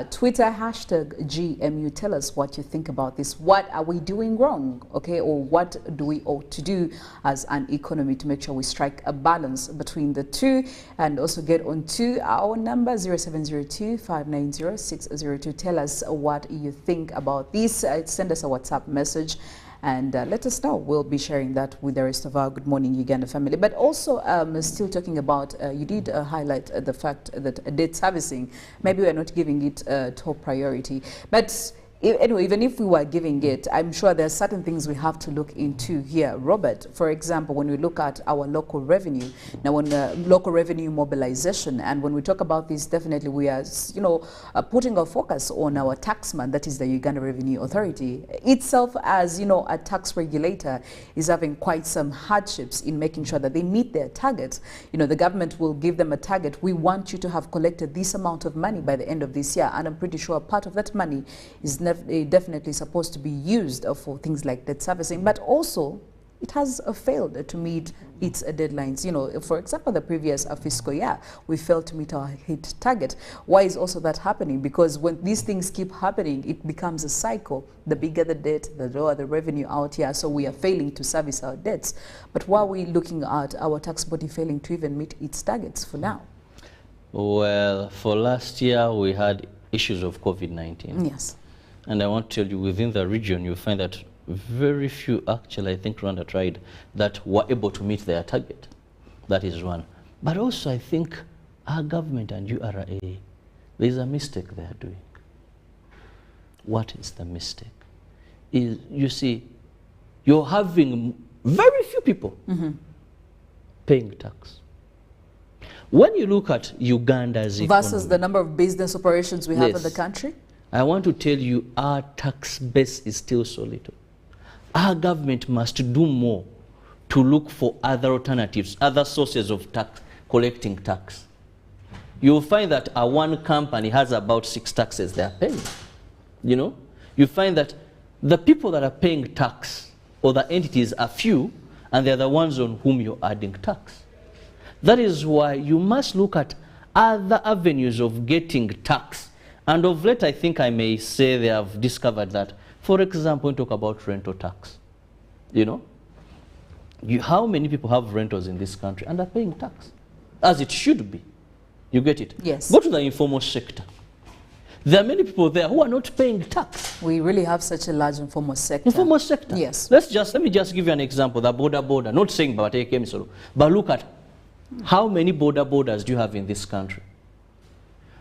Twitter, #GMU. Tell us what you think about this. What are we doing wrong, okay? Or what do we ought to do as an economy to make sure we strike a balance between the two? And also get onto our number 0702-590-602. Tell us what you think about this. Send us a WhatsApp message and let us know. We'll be sharing that with the rest of our Good Morning Uganda family. But also still talking about, you did highlight the fact that debt servicing, maybe we're not giving it top priority. But anyway, even if we were giving it, I'm sure there are certain things we have to look into here. Robert, for example, when we look at our local revenue, now when local revenue mobilization, and when we talk about this, definitely we are, putting our focus on our taxman, that is the Uganda Revenue Authority. Itself, as a tax regulator, is having quite some hardships in making sure that they meet their targets. The government will give them a target. We want you to have collected this amount of money by the end of this year, and I'm pretty sure part of that money is definitely supposed to be used for things like debt servicing, but also it has failed to meet its deadlines. You know, for example, the previous fiscal year, we failed to meet our hit target. Why is also that happening? Because when these things keep happening, it becomes a cycle. The bigger the debt, the lower the revenue out here. So we are failing to service our debts. But why are we looking at our tax body failing to even meet its targets for now? Well, for last year, we had issues of COVID-19. Yes. And I want to tell you, within the region, you find that very few, actually, I think Rwanda tried, that were able to meet their target. That is one. But also, I think our government and URA, there's a mistake they are doing. What is the mistake? Is, you see, you're having very few people paying tax. When you look at Uganda's versus economy, the number of business operations we have in the Yes. country? I want to tell you, our tax base is still so little. Our government must do more to look for other alternatives, other sources of tax, collecting tax. You'll find that one company has about 6 taxes they are paying. You know, you find that the people that are paying tax, or the entities, are few, and they're the ones on whom you're adding tax. That is why you must look at other avenues of getting tax. And of late, I think I may say they have discovered that. For example, when we talk about rental tax, you know, how many people have rentals in this country and are paying tax? As it should be. You get it? Yes. Go to the informal sector. There are many people there who are not paying tax. We really have such a large informal sector. Informal sector. Yes. Let me just give you an example. The border. Not saying but look at how many borders do you have in this country?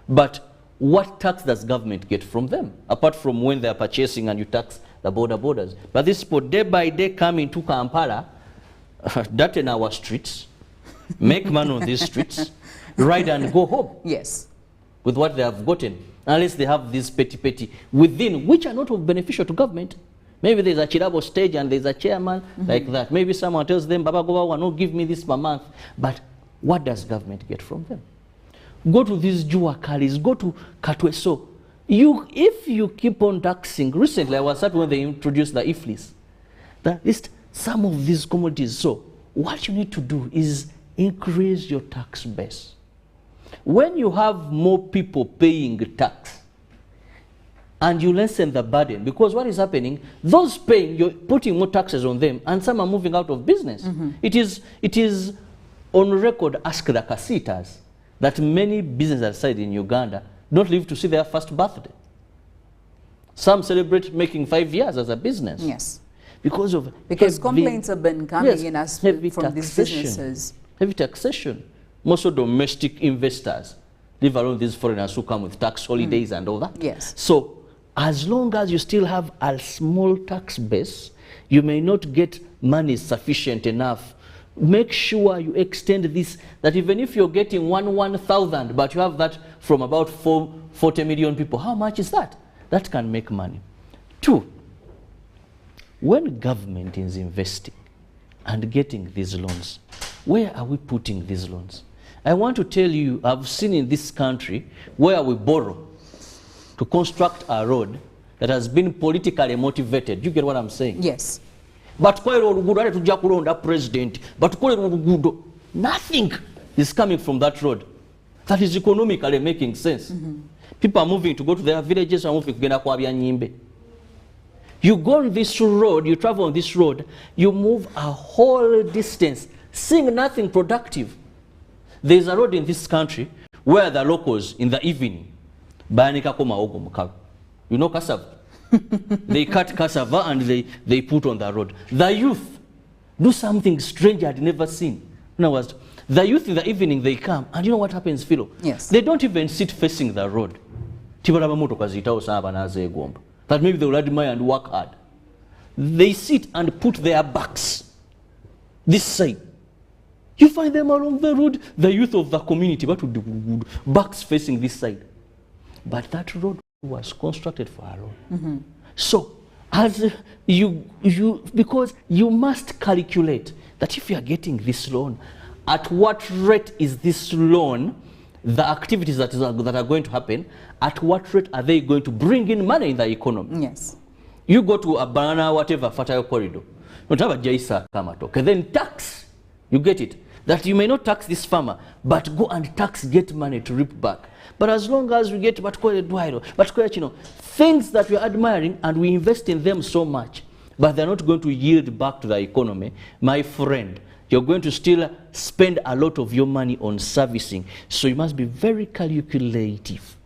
But what tax does government get from them? Apart from when they are purchasing and you tax the borders. But these people day by day come into Kampala, darten our streets, make money on these streets, ride and go home. Yes. With what they have gotten. Unless they have these petty within, which are not beneficial to government. Maybe there's a Chirabo stage and there's a chairman like that. Maybe someone tells them, Baba Goba, no, give me this per month. But what does government get from them? Go to these Juakalis, go to Katweso. If you keep on taxing, recently I was happy when they introduced the IFLIS. That list some of these commodities. So what you need to do is increase your tax base. When you have more people paying tax, and you lessen the burden, because what is happening, those paying, you're putting more taxes on them, and some are moving out of business. It is on record, ask the Kasitas, that many businesses outside in Uganda don't live to see their first birthday. Some celebrate making 5 years as a business. Yes. Because complaints have been coming in as heavy from these businesses. Heavy taxation. Most of domestic investors, leave alone these foreigners who come with tax holidays and all that. Yes. So as long as you still have a small tax base, you may not get money sufficient enough. Make sure you extend this, that even if you're getting 1,000, but you have that from about 40 million people, how much is that? That can make money. 2, when government is investing and getting these loans, where are we putting these loans? I want to tell you, I've seen in this country where we borrow to construct a road that has been politically motivated. You get what I'm saying? Yes. But president, nothing is coming from that road that is economically making sense. People are moving to go to their villages and moving to Nyimbe. You go on this road, you travel on this road, you move a whole distance, seeing nothing productive. There's a road in this country where the locals in the evening, you know cassava? They cut cassava and they put on the road. The youth do something strange I'd never seen. In other words, the youth in the evening, they come, and you know what happens, Philo? Yes. They don't even sit facing the road. That maybe they will admire and work hard. They sit and put their backs this side. You find them along the road, the youth of the community, but with backs facing this side. But that road was constructed for a road. So, as because you must calculate that if you are getting this loan, at what rate is this loan the activities that are going to happen, at what rate are they going to bring in money in the economy? Yes. You go to a banana, whatever, fertile corridor. Then tax. You get it? That you may not tax this farmer, but go and tax, get money to reap back. But as long as we get things that we're admiring and we invest in them so much, but they're not going to yield back to the economy, my friend, you're going to still spend a lot of your money on servicing. So you must be very calculative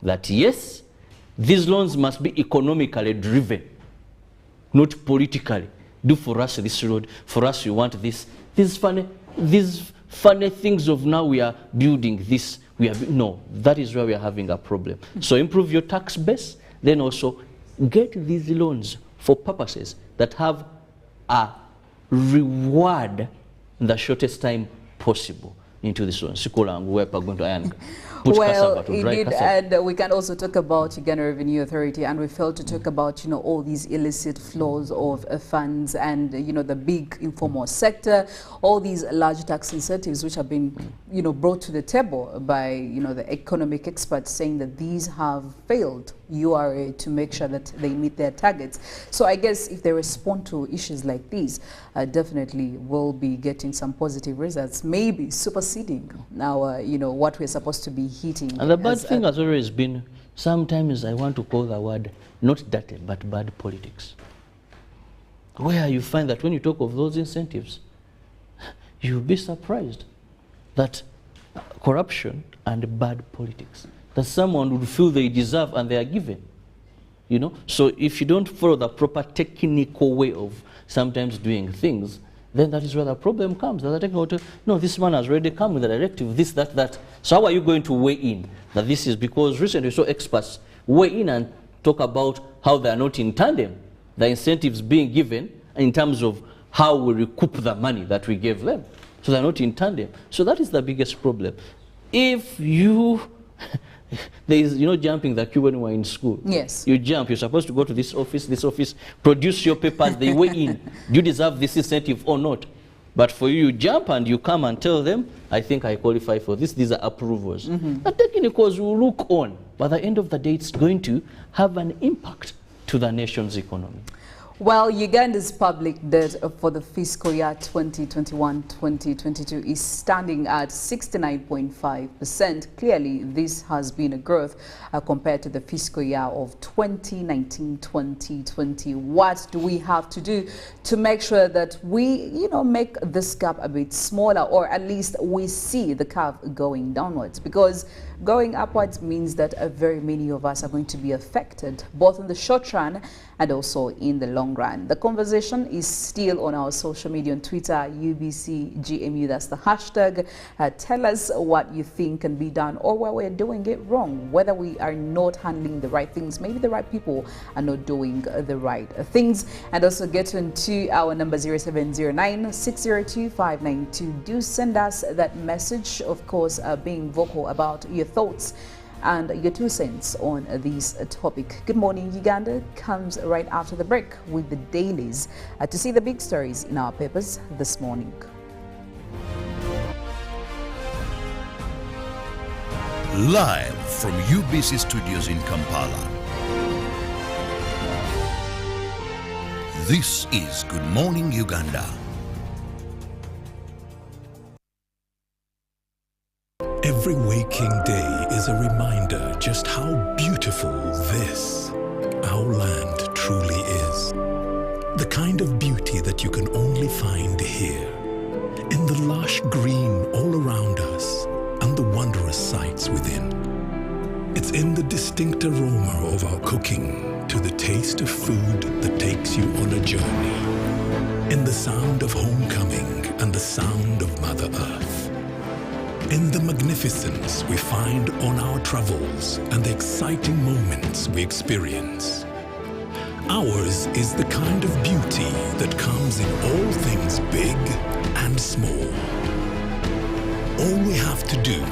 that yes, these loans must be economically driven, not politically. Do for us this road, for us we want this. These funny things of now we are building this. No, that is where we are having a problem. So improve your tax base, then also get these loans for purposes that have a reward in the shortest time possible into this one. Well, indeed, and we can also talk about Uganda Revenue Authority, and we failed to talk about, all these illicit flows of funds and, the big informal sector, all these large tax incentives which have been, brought to the table by, the economic experts saying that these have failed URA to make sure that they meet their targets. So I guess if they respond to issues like these, definitely we'll be getting some positive results, maybe superseding now, what we're supposed to be hitting. And the bad thing has always been, sometimes I want to call the word not dirty, but bad politics. Where you find that when you talk of those incentives, you'll be surprised that corruption and bad politics, that someone would feel they deserve and they are given. So if you don't follow the proper technical way of sometimes doing things, then that is where the problem comes. No, this man has already come with a directive, this, that. So how are you going to weigh in that this is? Because recently we saw experts weigh in and talk about how they are not in tandem, the incentives being given in terms of how we recoup the money that we gave them. So they're not in tandem. So that is the biggest problem. If you... There is, jumping the queue when we were in school. Yes. You jump, you're supposed to go to this office, produce your papers, they weigh in. Do you deserve this incentive or not? But for you, you jump and you come and tell them, I think I qualify for this, these are approvals. The technicals will look on, but at the end of the day, it's going to have an impact to the nation's economy. Well, Uganda's public debt for the fiscal year 2021-2022 is standing at 69.5%. Clearly, this has been a growth compared to the fiscal year of 2019-2020. What do we have to do to make sure that we, make this gap a bit smaller, or at least we see the curve going downwards? Because going upwards means that very many of us are going to be affected, both in the short run and also in the long run. The conversation is still on our social media on Twitter, UBCGMU, that's the hashtag. Tell us what you think can be done, or where we're doing it wrong, whether we are not handling the right things, maybe the right people are not doing the right things. And also get into our number 0709-602-592. Do send us that message, of course, being vocal about your thoughts and your 2 cents on this topic. Good Morning Uganda comes right after the break with the dailies to see the big stories in our papers this morning. Live from UBC Studios in Kampala. This is Good Morning Uganda. Every waking day is a reminder just how beautiful this, our land, truly is. The kind of beauty that you can only find here, in the lush green all around us and the wondrous sights within. It's in the distinct aroma of our cooking to the taste of food that takes you on a journey, in the sound of homecoming and the sound of Mother Earth. In the magnificence we find on our travels and the exciting moments we experience. Ours is the kind of beauty that comes in all things big and small. All we have to do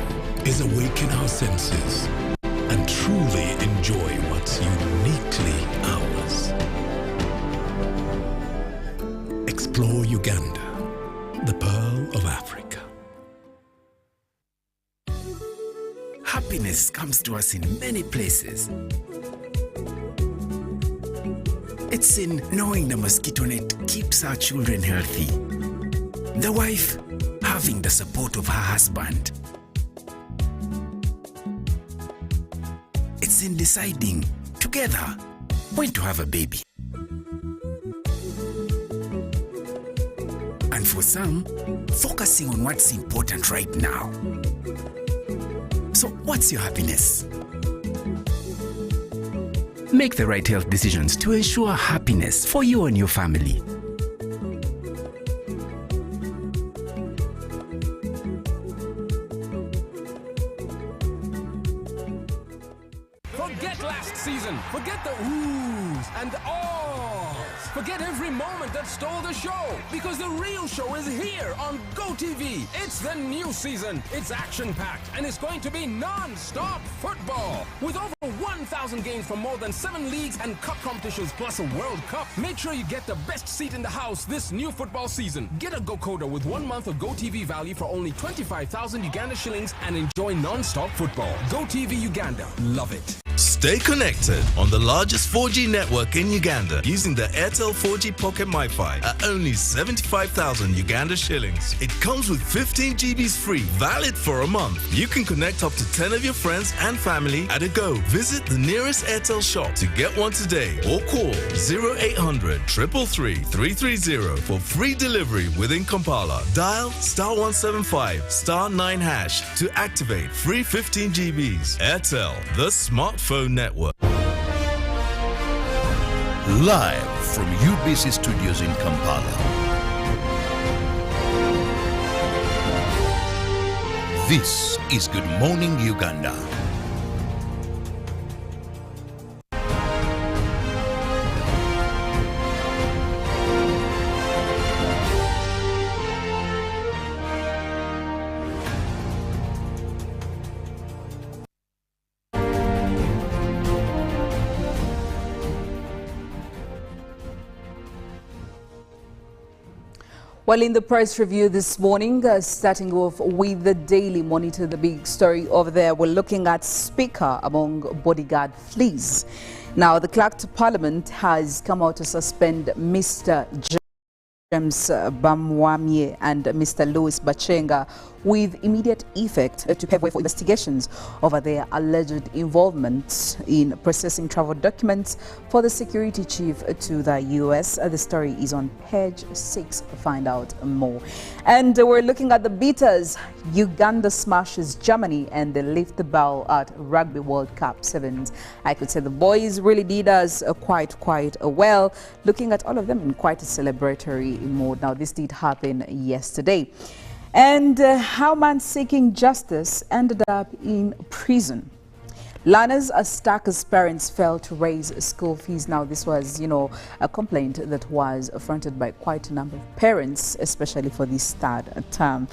is awaken our senses and truly enjoy what's uniquely ours. Explore Uganda, the pearl of Africa. Happiness comes to us in many places. It's in knowing the mosquito net keeps our children healthy. The wife having the support of her husband. It's in deciding together when to have a baby. And for some, focusing on what's important right now. So what's your happiness? Make the right health decisions to ensure happiness for you and your family. Forget last season. Forget the oohs and ahs. Forget every moment that stole the show, because the real show is here on GoTV. It's the new season. It's action-packed, and it's going to be non-stop football. With over 1,000 games from more than 7 leagues and cup competitions, plus a World Cup. Make sure you get the best seat in the house this new football season. Get a GoCoder with 1 month of GoTV value for only 25,000 Uganda shillings and enjoy non-stop football. GoTV Uganda. Love it. Stay connected on the largest 4G network in Uganda using the Airtel 4G Pocket MiFi at only 75,000 Uganda shillings. It comes with 15 GBs free, valid for a month. You can connect up to 10 of your friends and family at a go. Visit the nearest Airtel shop to get one today or call 0800 333 330 for free delivery within Kampala. Dial *175 *9# to activate free 15 GBs. Airtel, the smartphone network. Live from UBC Studios in Kampala. This is Good Morning Uganda. Well, in the press review this morning, starting off with the Daily Monitor, the big story over there, we're looking at Speaker among bodyguard flees. Now, the Clerk to Parliament has come out to suspend Mr. James Bamwamye and Mr. Louis Bachenga with immediate effect to pave way for investigations over their alleged involvement in processing travel documents for the security chief to the US. The story is on page 6 to find out more. And we're looking at the beaters. Uganda smashes Germany and they lift the bell at Rugby World Cup 7s. I could say the boys really did us quite well, looking at all of them in quite a celebratory mode. Now, this did happen yesterday. And how man seeking justice ended up in prison. Learners are stuck as parents failed to raise school fees. Now, this was, a complaint that was fronted by quite a number of parents, especially for this third term.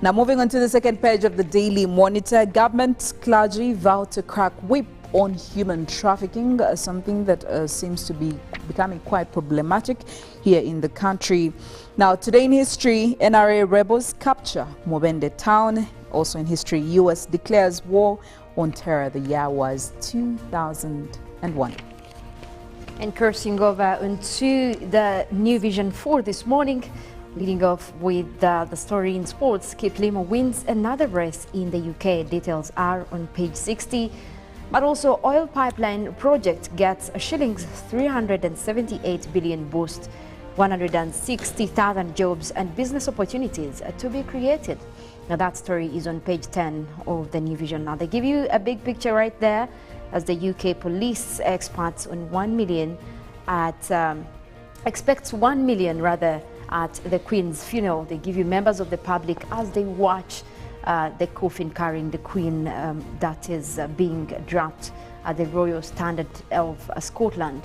Now, moving on to the second page of the Daily Monitor, government clergy vow to crack whip on human trafficking, something that seems to be becoming quite problematic here in the country. Now, today in history, NRA rebels capture Mubende town. Also in history, US declares war on terror. The year was 2001. And crossing over onto the New Vision for this morning, leading off with the story in sports, Kip Limo wins another race in the UK. Details are on page 60. But also, oil pipeline project gets shillings 378 billion boost, 160,000 jobs and business opportunities to be created. Now, that story is on page 10 of the New Vision. Now, they give you a big picture right there as the UK police experts on 1 million expects 1 million rather at the Queen's funeral. They give you members of the public as they watch the coffin carrying the Queen that is being dropped at the Royal Standard of Scotland.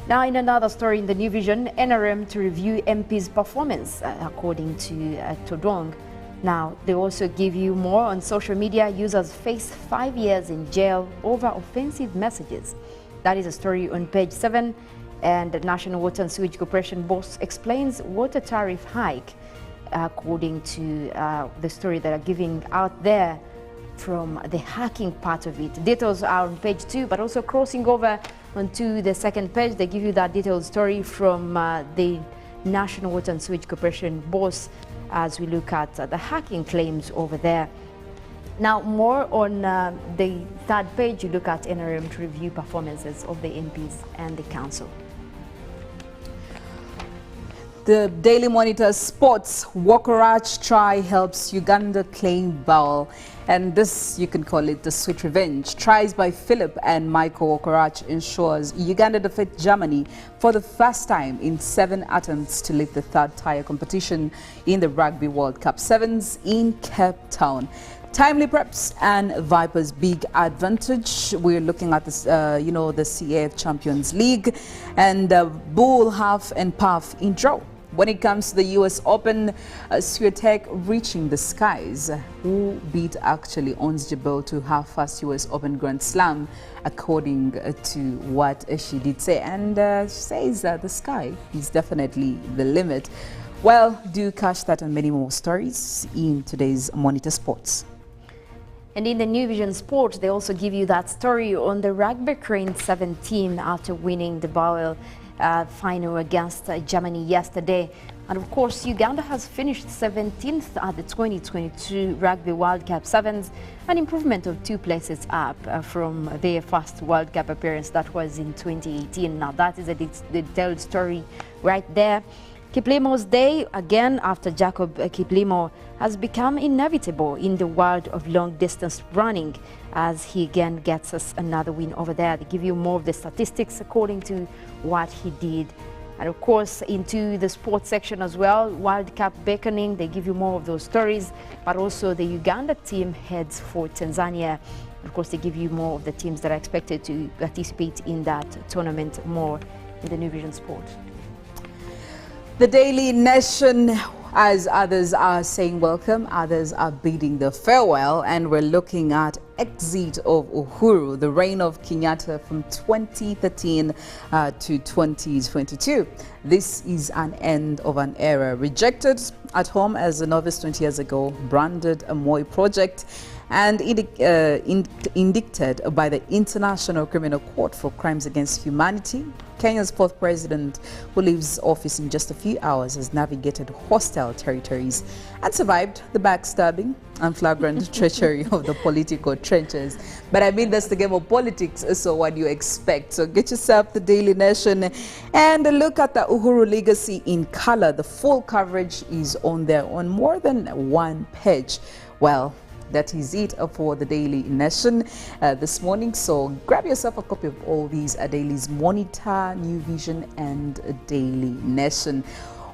Now, in another story in the New Vision, NRM to review MP's performance, according to Todong. Now, they also give you more on social media. Users face 5 years in jail over offensive messages. That is a story on page 7. And the National Water and Sewage Corporation boss explains water tariff hike, according to the story that are giving out there from the hacking part of it. Details are on page 2, but also crossing over onto the second page, they give you that detailed story from the National Water and Sewage Corporation boss as we look at the hacking claims over there. Now, more on the third page, you look at NRM to review performances of the MPs and the council. The Daily Monitor Sports, Wokorach try helps Uganda claim Bowel. And this, you can call it the sweet revenge. Tries by Philip and Michael Wokorach ensures Uganda defeat Germany for the first time in 7 attempts to lift the third-tier competition in the Rugby World Cup Sevens in Cape Town. Timely preps and Vipers' big advantage. We're looking at this, the CAF Champions League and Bull half and puff in draw. When it comes to the US Open, Swiatek reaching the skies. Who beat actually owns Jebel to her first US Open Grand Slam, according to what she did say. And she says that the sky is definitely the limit. Well, do catch that and many more stories in today's Monitor Sports. And in the New Vision Sport, they also give you that story on the Rugby Crane 17 after winning the Bowel final against Germany yesterday. And of course, Uganda has finished 17th at the 2022 Rugby World Cup Sevens, an improvement of 2 places up from their first World Cup appearance that was in 2018. Now that is a detailed story right there. Kiplimo's day, again after Jacob Kiplimo, has become inevitable in the world of long-distance running as he again gets us another win over there. They give you more of the statistics according to what he did. And of course, into the sports section as well, World Cup beckoning, they give you more of those stories, but also the Uganda team heads for Tanzania. Of course, they give you more of the teams that are expected to participate in that tournament, more in the New Vision Sport. The Daily Nation, as others are saying welcome, others are bidding the farewell, and we're looking at exit of Uhuru, the reign of Kenyatta from 2013 to 2022. This is an end of an era. Rejected at home as a novice 20 years ago, branded a Moi project, and indicted by the International Criminal Court for Crimes Against Humanity. Kenya's 4th president, who leaves office in just a few hours, has navigated hostile territories and survived the backstabbing and flagrant treachery of the political trenches. But I mean, that's the game of politics, so what do you expect? So get yourself the Daily Nation and look at the Uhuru legacy in color. The full coverage is on there on more than 1 page. Well, that is it for the Daily Nation this morning. So grab yourself a copy of all these dailies: Monitor, New Vision, and Daily Nation.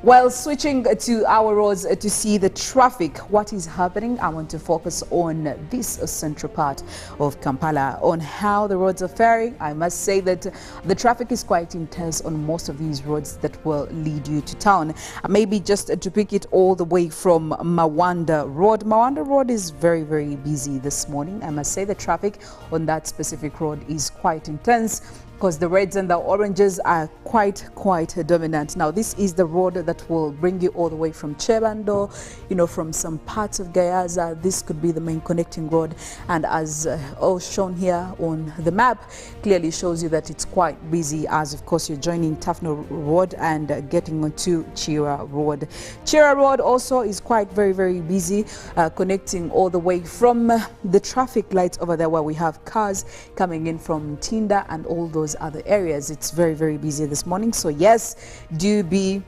Well, switching to our roads to see the traffic, what is happening, I want to focus on this central part of Kampala, on how the roads are faring. I must say that the traffic is quite intense on most of these roads that will lead you to town. Maybe just to pick it all the way from Mawanda Road. Mawanda Road is very, very busy this morning. I must say the traffic on that specific road is quite intense, because the reds and the oranges are quite dominant. Now, this is the road that will bring you all the way from Chebando, from some parts of Gayaza. This could be the main connecting road. And as all shown here on the map, clearly shows you that it's quite busy, as of course you're joining Tafno Road and getting onto Chira Road. Chira Road also is quite very busy, connecting all the way from the traffic lights over there, where we have cars coming in from Tinda and all those other areas. It's very busy this morning. So yes, do be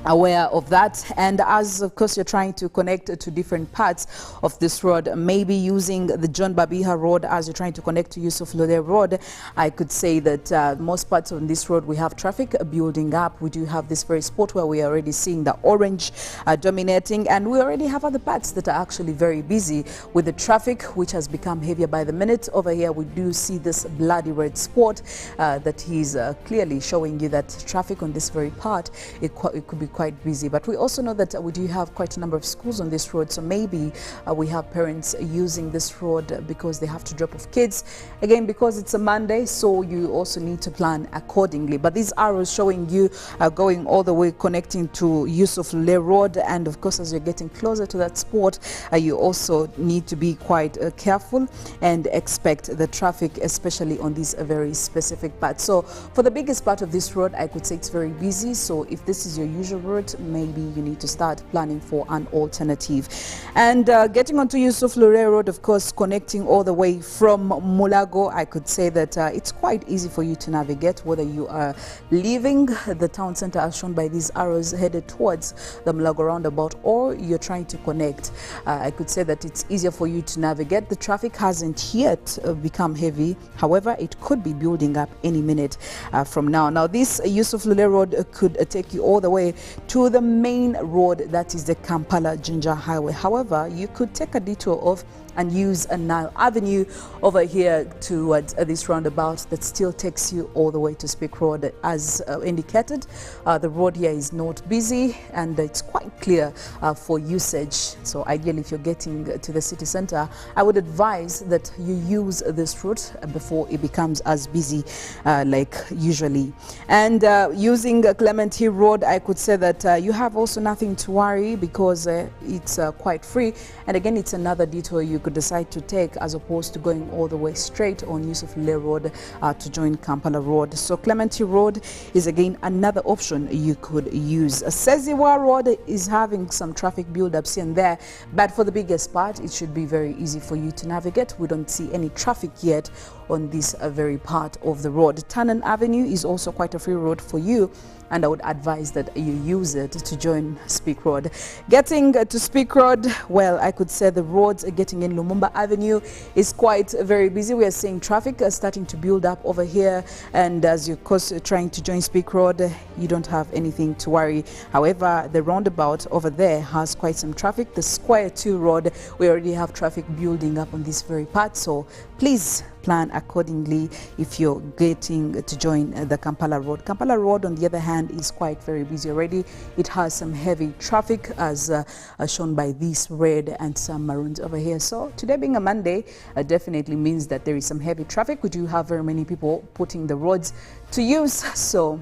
aware of that. And as of course you're trying to connect to different parts of this road, maybe using the John Babiha Road as you're trying to connect to Yusuf Lode Road, I could say that most parts on this road we have traffic building up. We do have this very spot where we are already seeing the orange dominating, and we already have other parts that are actually very busy with the traffic, which has become heavier by the minute. Over here we do see this bloody red spot that is clearly showing you that traffic on this very part, it could be quite busy. But we also know that we do have quite a number of schools on this road, so maybe we have parents using this road because they have to drop off kids. Again, because it's a Monday, so you also need to plan accordingly. But these arrows showing you going all the way connecting to Yusuf Le Road, and of course as you're getting closer to that spot, you also need to be quite careful and expect the traffic, especially on these very specific parts. So for the biggest part of this road, I could say it's very busy. So if this is your usual route, maybe you need to start planning for an alternative. And getting onto Yusuf Le Road, of course, connecting all the way from Mulago, I could say that it's quite easy for you to navigate, whether you are leaving the town center as shown by these arrows headed towards the Mulago roundabout, or you're trying to connect. I could say that it's easier for you to navigate. The traffic hasn't yet become heavy. However, it could be building up any minute from now. Now, this Yusuf Le Road could take you all the way to the main road, that is the Kampala-Jinja Highway. However, you could take a detour off and use a Nile Avenue over here towards this roundabout that still takes you all the way to Speak Road. As indicated, the road here is not busy and it's quite clear for usage. So ideally, if you're getting to the city center, I would advise that you use this route before it becomes as busy like usually. And using Clement Hill Road, I could say that you have also nothing to worry because it's quite free. And again, it's another detour you could decide to take as opposed to going all the way straight on Yusuf Le Road to join Kampala Road. So Clement Hill Road is again another option you could use. Seziwa Road is having some traffic build-ups here and there, but for the biggest part, it should be very easy for you to navigate. We don't see any traffic yet on this very part of the road. Tannen Avenue is also quite a free road for you, and I would advise that you use it to join Speak Road. Getting to Speak Road, well, I could say the roads getting in Lumumba Avenue is quite very busy. We are seeing traffic starting to build up over here, and as you're trying to join Speak Road, you don't have anything to worry. However, the roundabout over there has quite some traffic. The Square 2 Road, we already have traffic building up on this very part, so please plan accordingly if you're getting to join the Kampala Road. Kampala Road, on the other hand, is quite very busy already. It has some heavy traffic as shown by this red and some maroons over here. So today being a Monday definitely means that there is some heavy traffic. We do have very many people putting the roads to use. So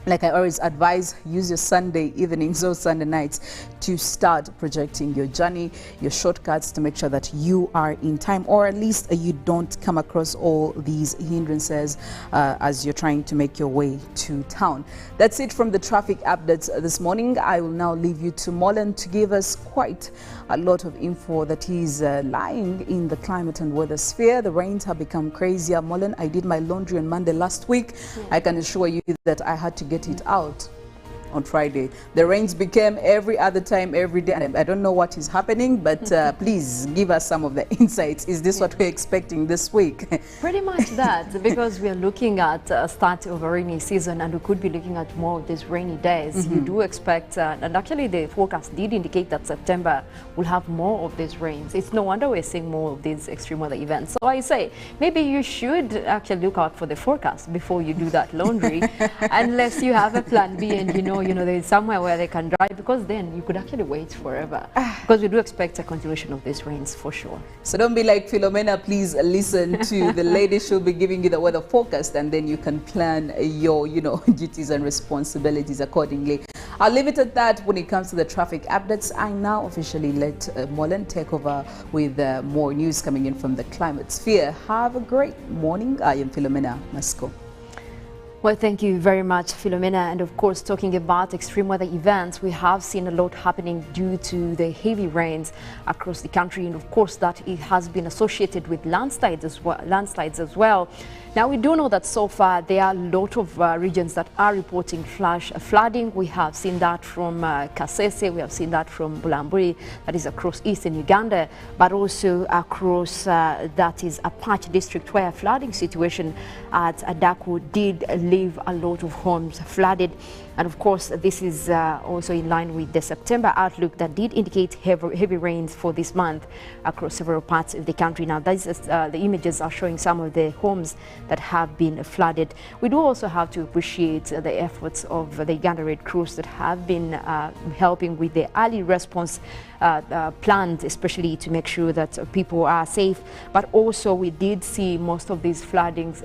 like I always advise, use your Sunday evenings or Sunday nights to start projecting your journey, your shortcuts, to make sure that you are in time, or at least you don't come across all these hindrances as you're trying to make your way to town. That's it from the traffic updates this morning. I will now leave you to Molen to give us quite a lot of info that is lying in the climate and weather sphere. The rains have become crazier. Molen, I did my laundry on Monday last week. Yeah. I can assure you that I had to get it out on Friday. The rains became every other time, every day. And I don't know what is happening, but please give us some of the insights. Is this what we're expecting this week? Pretty much that, because we are looking at a start of a rainy season, and we could be looking at more of these rainy days. You do expect, and actually the forecast did indicate that September will have more of these rains. It's no wonder we're seeing more of these extreme weather events. So I say, maybe you should actually look out for the forecast before you do that laundry, unless you have a plan B and you know there is somewhere where they can dry, because then you could actually wait forever, because we do expect a continuation of these rains for sure. So don't be like Philomena. Please listen to the lady. She'll be giving you the weather forecast, and then you can plan your duties and responsibilities accordingly. I'll leave it at that when it comes to the traffic updates. I now officially let Molen take over with more news coming in from the climate sphere. Have a great morning. I am Philomena Masco. Well, thank you very much, Philomena. And of course, talking about extreme weather events, we have seen a lot happening due to the heavy rains across the country. And of course, that it has been associated with landslides as well. Now, we do know that so far there are a lot of regions that are reporting flash flooding. We have seen that from Kasese, we have seen that from Bulamburi, that is across eastern Uganda, but also across that is Apache district, where a flooding situation at Adaku did leave a lot of homes flooded. And of course, this is also in line with the September outlook that did indicate heavy rains for this month across several parts of the country. Now, the images are showing some of the homes that have been flooded. We do also have to appreciate the efforts of the Uganda Red Cross that have been helping with the early response plans, especially to make sure that people are safe. But also, we did see most of these floodings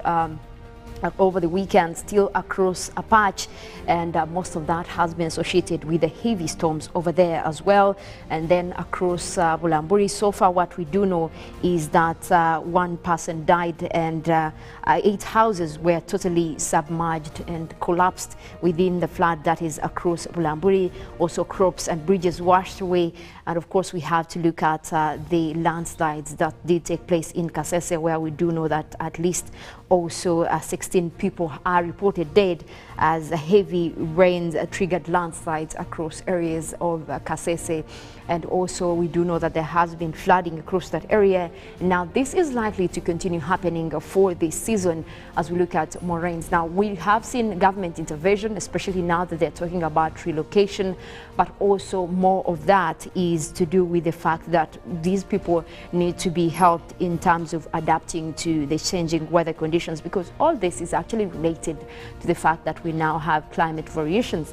over the weekend still across a patch, and most of that has been associated with the heavy storms over there as well. And then across Bulamburi, so far what we do know is that one person died and 8 houses were totally submerged and collapsed within the flood that is across Bulamburi. Also crops and bridges washed away. And of course, we have to look at the landslides that did take place in Kasese, where we do know that at least also 16 people are reported dead as heavy rains triggered landslides across areas of Kasese. And also we do know that there has been flooding across that area. Now this is likely to continue happening for this season as we look at more rains. Now we have seen government intervention, especially now that they're talking about relocation, but also more of that is to do with the fact that these people need to be helped in terms of adapting to the changing weather conditions, because all this is actually related to the fact that we now have climate variations.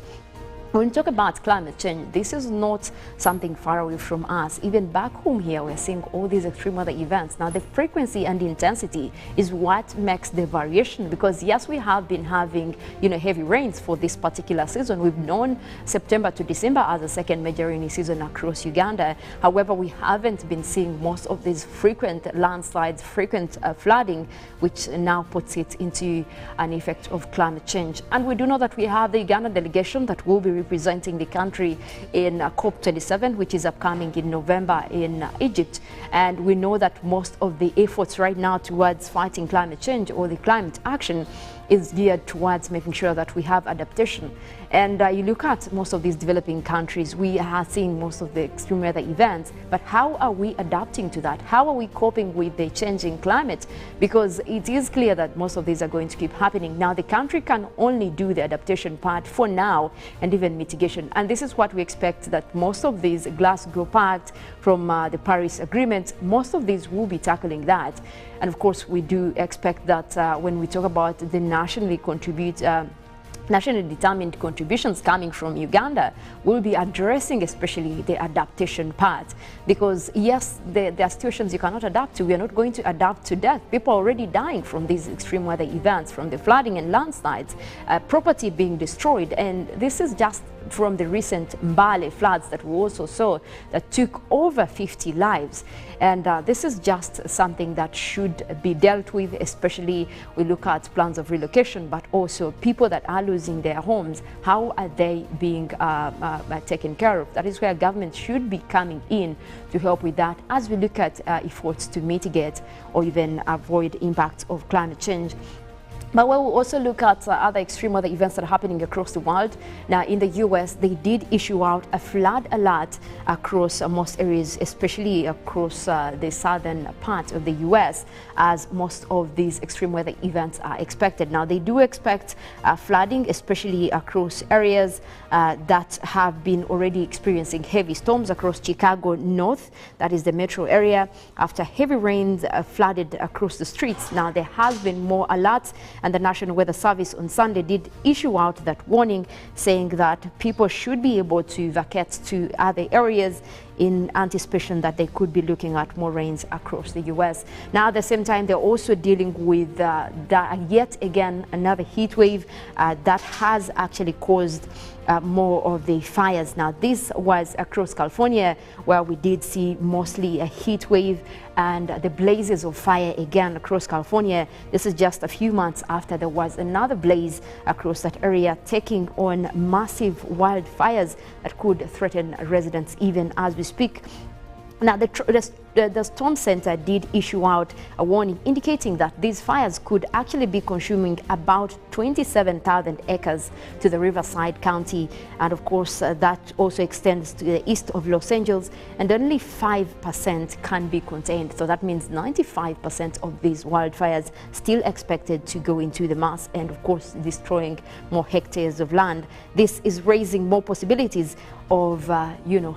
When we talk about climate change, this is not something far away from us. Even back home here, we're seeing all these extreme weather events. Now, the frequency and the intensity is what makes the variation, because yes, we have been having, heavy rains for this particular season. We've known September to December as a second major rainy season across Uganda. However, we haven't been seeing most of these frequent landslides, frequent flooding, which now puts it into an effect of climate change. And we do know that we have the Uganda delegation that will be representing the country in COP27, which is upcoming in November in Egypt. And we know that most of the efforts right now towards fighting climate change or the climate action is geared towards making sure that we have adaptation. And you look at most of these developing countries, we are seeing most of the extreme weather events, but how are we adapting to that? How are we coping with the changing climate? Because it is clear that most of these are going to keep happening. Now, the country can only do the adaptation part for now and even mitigation. And this is what we expect, that most of these Glasgow Pact from the Paris Agreement, most of these will be tackling that. And of course, we do expect that when we talk about the nationally determined contributions coming from Uganda, will be addressing especially the adaptation part. Because yes, there are situations you cannot adapt to. We are not going to adapt to death. People are already dying from these extreme weather events, from the flooding and landslides, property being destroyed. And this is just from the recent Mbale floods that we also saw that took over 50 lives. And this is just something that should be dealt with, especially we look at plans of relocation, but also people that are losing their homes. How are they being taken care of? That is where government should be coming in to help with that as we look at efforts to mitigate or even avoid impacts of climate change. But we'll also look at other extreme weather events that are happening across the world. Now, in the US, they did issue out a flood alert across most areas, especially across the southern part of the US, as most of these extreme weather events are expected. Now, they do expect flooding, especially across areas that have been already experiencing heavy storms across Chicago North, that is the metro area, after heavy rains flooded across the streets. Now, there has been more alerts, and the National Weather Service on Sunday did issue out that warning, saying that people should be able to vacate to other areas in anticipation that they could be looking at more rains across the US. Now, at the same time, they're also dealing with yet again another heat wave that has actually caused more of the fires. Now, this was across California, where we did see mostly a heat wave and the blazes of fire again across California. This is just a few months after there was another blaze across that area, taking on massive wildfires that could threaten residents even as we speak. Now, the the Storm Center did issue out a warning indicating that these fires could actually be consuming about 27,000 acres to the Riverside County. And of course, that also extends to the east of Los Angeles, and only 5% can be contained. So that means 95% of these wildfires still expected to go into the mass and, of course, destroying more hectares of land. This is raising more possibilities of,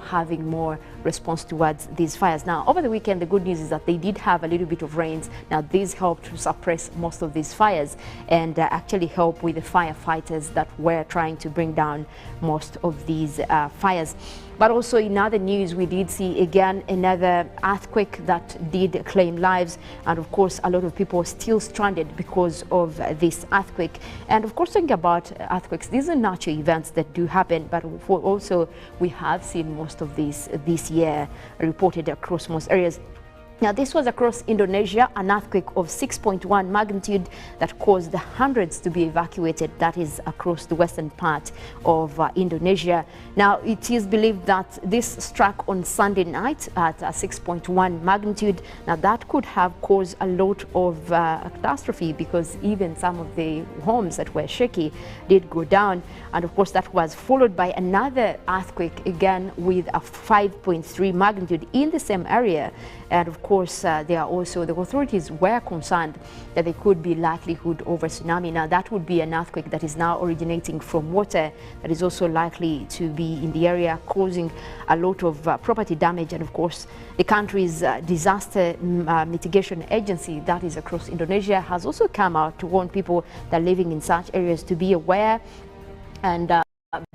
having more response towards these fires. Now, over the weekend, the good news is that they did have a little bit of rains. Now, these helped to suppress most of these fires and actually help with the firefighters that were trying to bring down most of these fires. But also in other news, we did see again another earthquake that did claim lives. And of course, a lot of people are still stranded because of this earthquake. And of course, talking about earthquakes, these are natural events that do happen, but also we have seen most of these this year reported across most areas. Now, this was across Indonesia, an earthquake of 6.1 magnitude that caused hundreds to be evacuated. That is across the western part of Indonesia. Now, it is believed that this struck on Sunday night at a 6.1 magnitude. Now, that could have caused a lot of catastrophe because even some of the homes that were shaky did go down. And of course, that was followed by another earthquake, again with a 5.3 magnitude in the same area. And of course, the authorities were concerned that there could be likelihood of a tsunami. Now, that would be an earthquake that is now originating from water that is also likely to be in the area, causing a lot of property damage. And of course, the country's disaster mitigation agency that is across Indonesia has also come out to warn people that are living in such areas to be aware and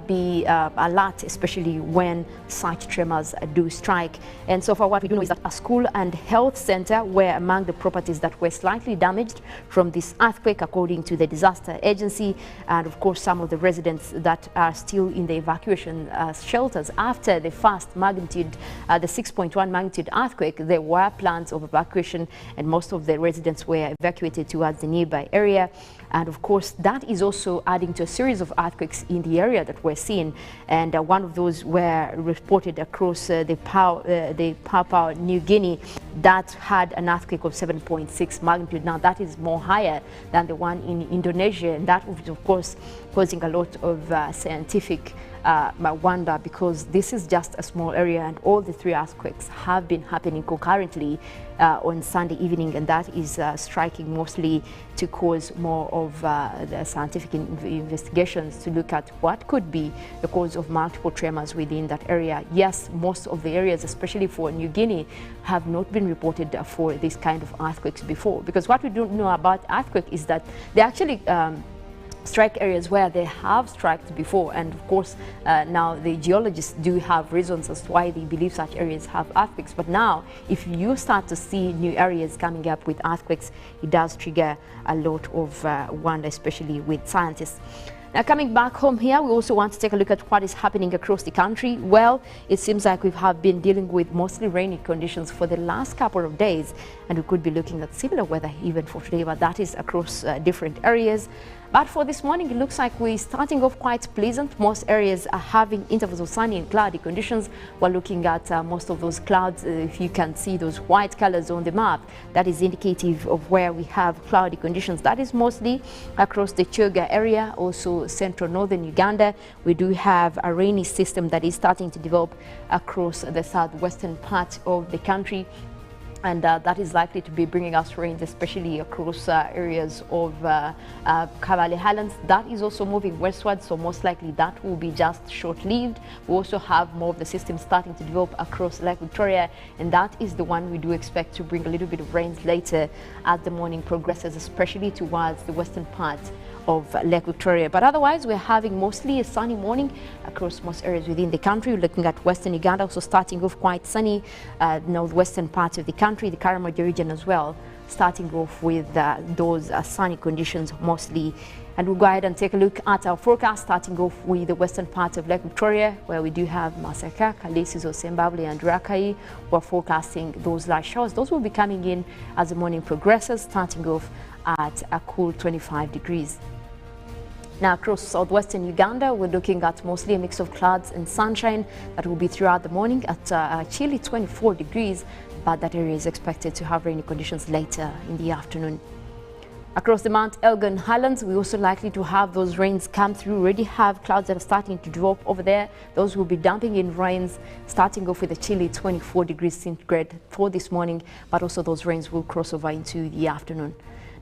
be alert, especially when such tremors do strike. And so far, what we do know is that a school and health center were among the properties that were slightly damaged from this earthquake, according to the disaster agency. And of course, some of the residents that are still in the evacuation shelters after the first magnitude, the 6.1 magnitude earthquake, there were plans of evacuation, and most of the residents were evacuated towards the nearby area. And of course, that is also adding to a series of earthquakes in the area that we're seeing. And one of those were reported across the Papua New Guinea that had an earthquake of 7.6 magnitude. Now, that is more higher than the one in Indonesia. And that was, of course, causing a lot of scientific wonder, because this is just a small area and all the three earthquakes have been happening concurrently on Sunday evening, and that is striking mostly to cause more of the scientific investigations to look at what could be the cause of multiple tremors within that area. Yes, most of the areas, especially for New Guinea, have not been reported for this kind of earthquakes before, because what we don't know about earthquake is that they actually strike areas where they have struck before. And of course, now the geologists do have reasons as to why they believe such areas have earthquakes. But now, if you start to see new areas coming up with earthquakes, it does trigger a lot of wonder, especially with scientists. Now, coming back home here, we also want to take a look at what is happening across the country. Well, it seems like we have been dealing with mostly rainy conditions for the last couple of days, and we could be looking at similar weather even for today, but that is across different areas. But for this morning, it looks like we're starting off quite pleasant. Most areas are having intervals of sunny and cloudy conditions. We're looking at most of those clouds. If you can see those white colors on the map, that is indicative of where we have cloudy conditions. That is mostly across the Chuga area, also central northern Uganda. We do have a rainy system that is starting to develop across the southwestern part of the country. And that is likely to be bringing us rains, especially across areas of Cavale Highlands. That is also moving westward, so most likely that will be just short-lived. We also have more of the system starting to develop across Lake Victoria, and that is the one we do expect to bring a little bit of rains later as the morning progresses, especially towards the western part of Lake Victoria. But otherwise, we're having mostly a sunny morning across most areas within the country. We're looking at western Uganda, also starting off quite sunny, northwestern parts of the country, the Karamoja region as well, starting off with those sunny conditions mostly. And we'll go ahead and take a look at our forecast, starting off with the western parts of Lake Victoria, where we do have Masaka, Kalisizo, Zimbabwe, and Rakai. We're forecasting those light showers. Those will be coming in as the morning progresses, starting off at a cool 25 degrees. Now, across southwestern Uganda, we're looking at mostly a mix of clouds and sunshine that will be throughout the morning at a chilly 24 degrees. but that area is expected to have rainy conditions later in the afternoon. Across the Mount Elgon Highlands, we're also likely to have those rains come through. We already have clouds that are starting to drop over there. Those will be dumping in rains, starting off with a chilly 24 degrees centigrade for this morning, but also those rains will cross over into the afternoon.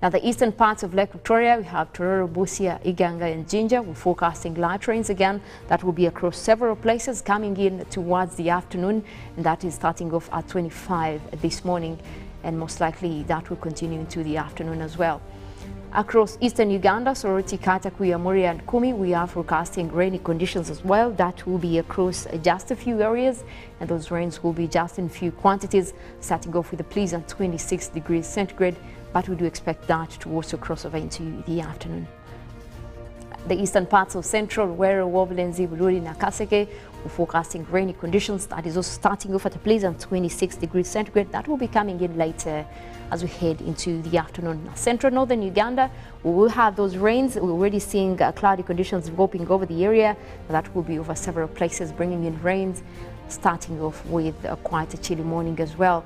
Now, the eastern parts of Lake Victoria, we have Tororo, Busia, Uganda and Jinja. We're forecasting light rains again. That will be across several places coming in towards the afternoon, and that is starting off at 25 this morning, and most likely that will continue into the afternoon as well. Across eastern Uganda, Soroti, Katakuya, Moria and Kumi, we are forecasting rainy conditions as well. That will be across just a few areas, and those rains will be just in few quantities, starting off with a pleasant 26 degrees centigrade, but we do expect that to also cross over into the afternoon. The eastern parts of central Wero, Wobulenzi, Buluri and Kaseke, we're forecasting rainy conditions. That is also starting off at a pleasant 26 degrees centigrade. That will be coming in later as we head into the afternoon. Central northern Uganda, we will have those rains. We're already seeing cloudy conditions developing over the area. That will be over several places, bringing in rains, starting off with quite a chilly morning as well.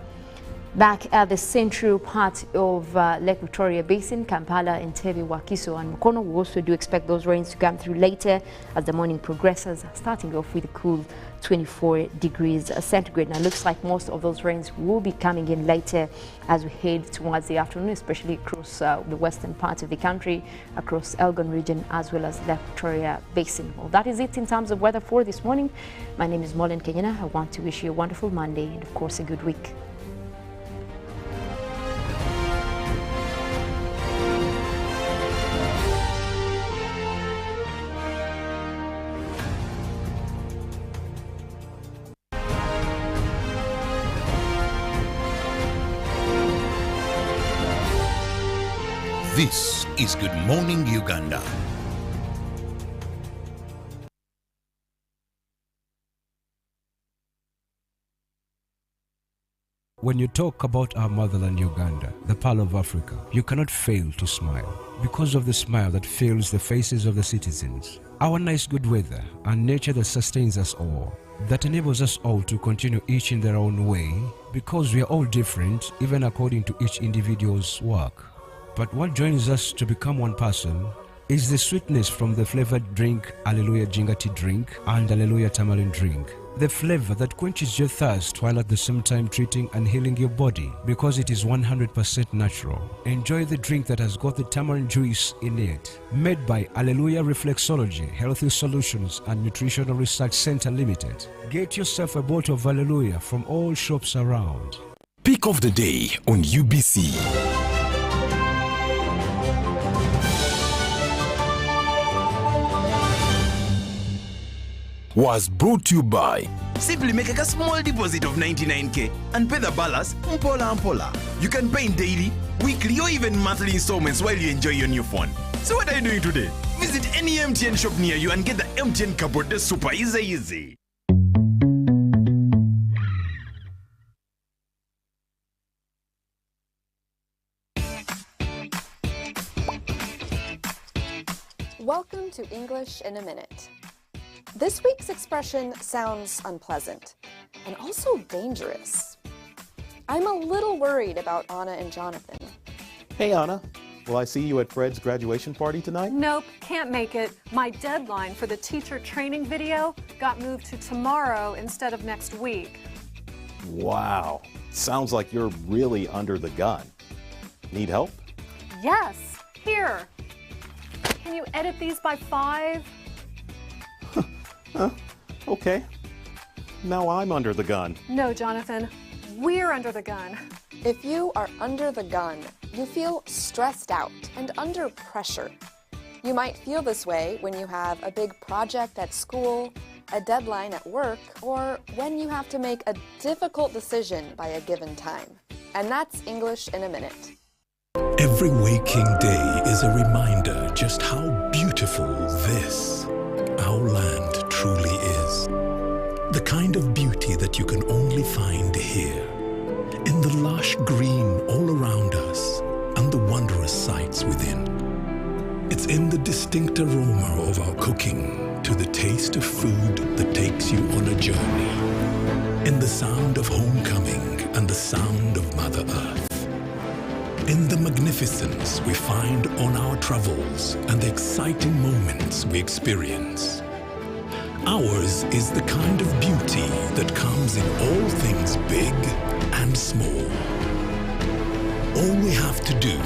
Back at the central part of Lake Victoria Basin, Kampala, Entebbe, Wakiso and Mukono, we also do expect those rains to come through later as the morning progresses, starting off with a cool 24 degrees centigrade. Now, it looks like most of those rains will be coming in later as we head towards the afternoon, especially across the western part of the country, across Elgon region, as well as Lake Victoria Basin. Well, that is it in terms of weather for this morning. My name is Molen Kenyana. I want to wish you a wonderful Monday and, of course, a good week. This is Good Morning Uganda. When you talk about our motherland Uganda, the Pearl of Africa, you cannot fail to smile because of the smile that fills the faces of the citizens. Our nice good weather and nature that sustains us all, that enables us all to continue each in their own way, because we are all different even according to each individual's work. But what joins us to become one person is the sweetness from the flavored drink Alleluia Ginger Tea drink and Alleluia Tamarind drink. The flavor that quenches your thirst while at the same time treating and healing your body because it is 100% natural. Enjoy the drink that has got the tamarind juice in it. Made by Alleluia Reflexology, Healthy Solutions and Nutritional Research Center Limited. Get yourself a bottle of Alleluia from all shops around. Pick of the day on UBC. Was brought to you by simply make a small deposit of 99k and pay the balance mpola. You can pay in daily, weekly or even monthly installments while you enjoy your new phone. So what are you doing today? Visit any MTN shop near you and get the MTN cupboard. That's super easy. Welcome to English in a Minute. This week's expression sounds unpleasant and also dangerous. I'm a little worried about Anna and Jonathan. Hey Anna, will I see you at Fred's graduation party tonight? Nope, can't make it. My deadline for the teacher training video got moved to tomorrow instead of next week. Wow, sounds like you're really under the gun. Need help? Yes, here. Can you edit these by 5? Okay. Now I'm under the gun. No, Jonathan, we're under the gun. If you are under the gun, you feel stressed out and under pressure. You might feel this way when you have a big project at school, a deadline at work, or when you have to make a difficult decision by a given time. And that's English in a Minute. Every waking day is a reminder just how beautiful this, our land, truly is. The kind of beauty that you can only find here, in the lush green all around us and the wondrous sights within. It's in the distinct aroma of our cooking, to the taste of food that takes you on a journey, in the sound of homecoming and the sound of Mother Earth. In the magnificence we find on our travels and the exciting moments we experience. Ours is the kind of beauty that comes in all things big and small. All we have to do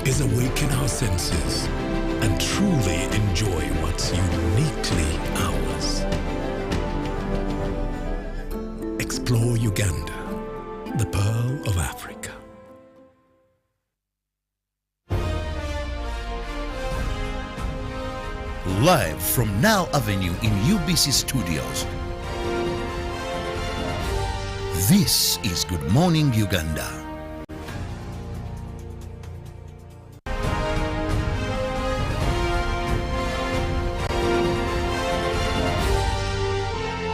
is awaken our senses and truly enjoy what's uniquely ours. Explore Uganda, the Pearl of Africa. Live from Now Avenue in UBC Studios. This is Good Morning Uganda.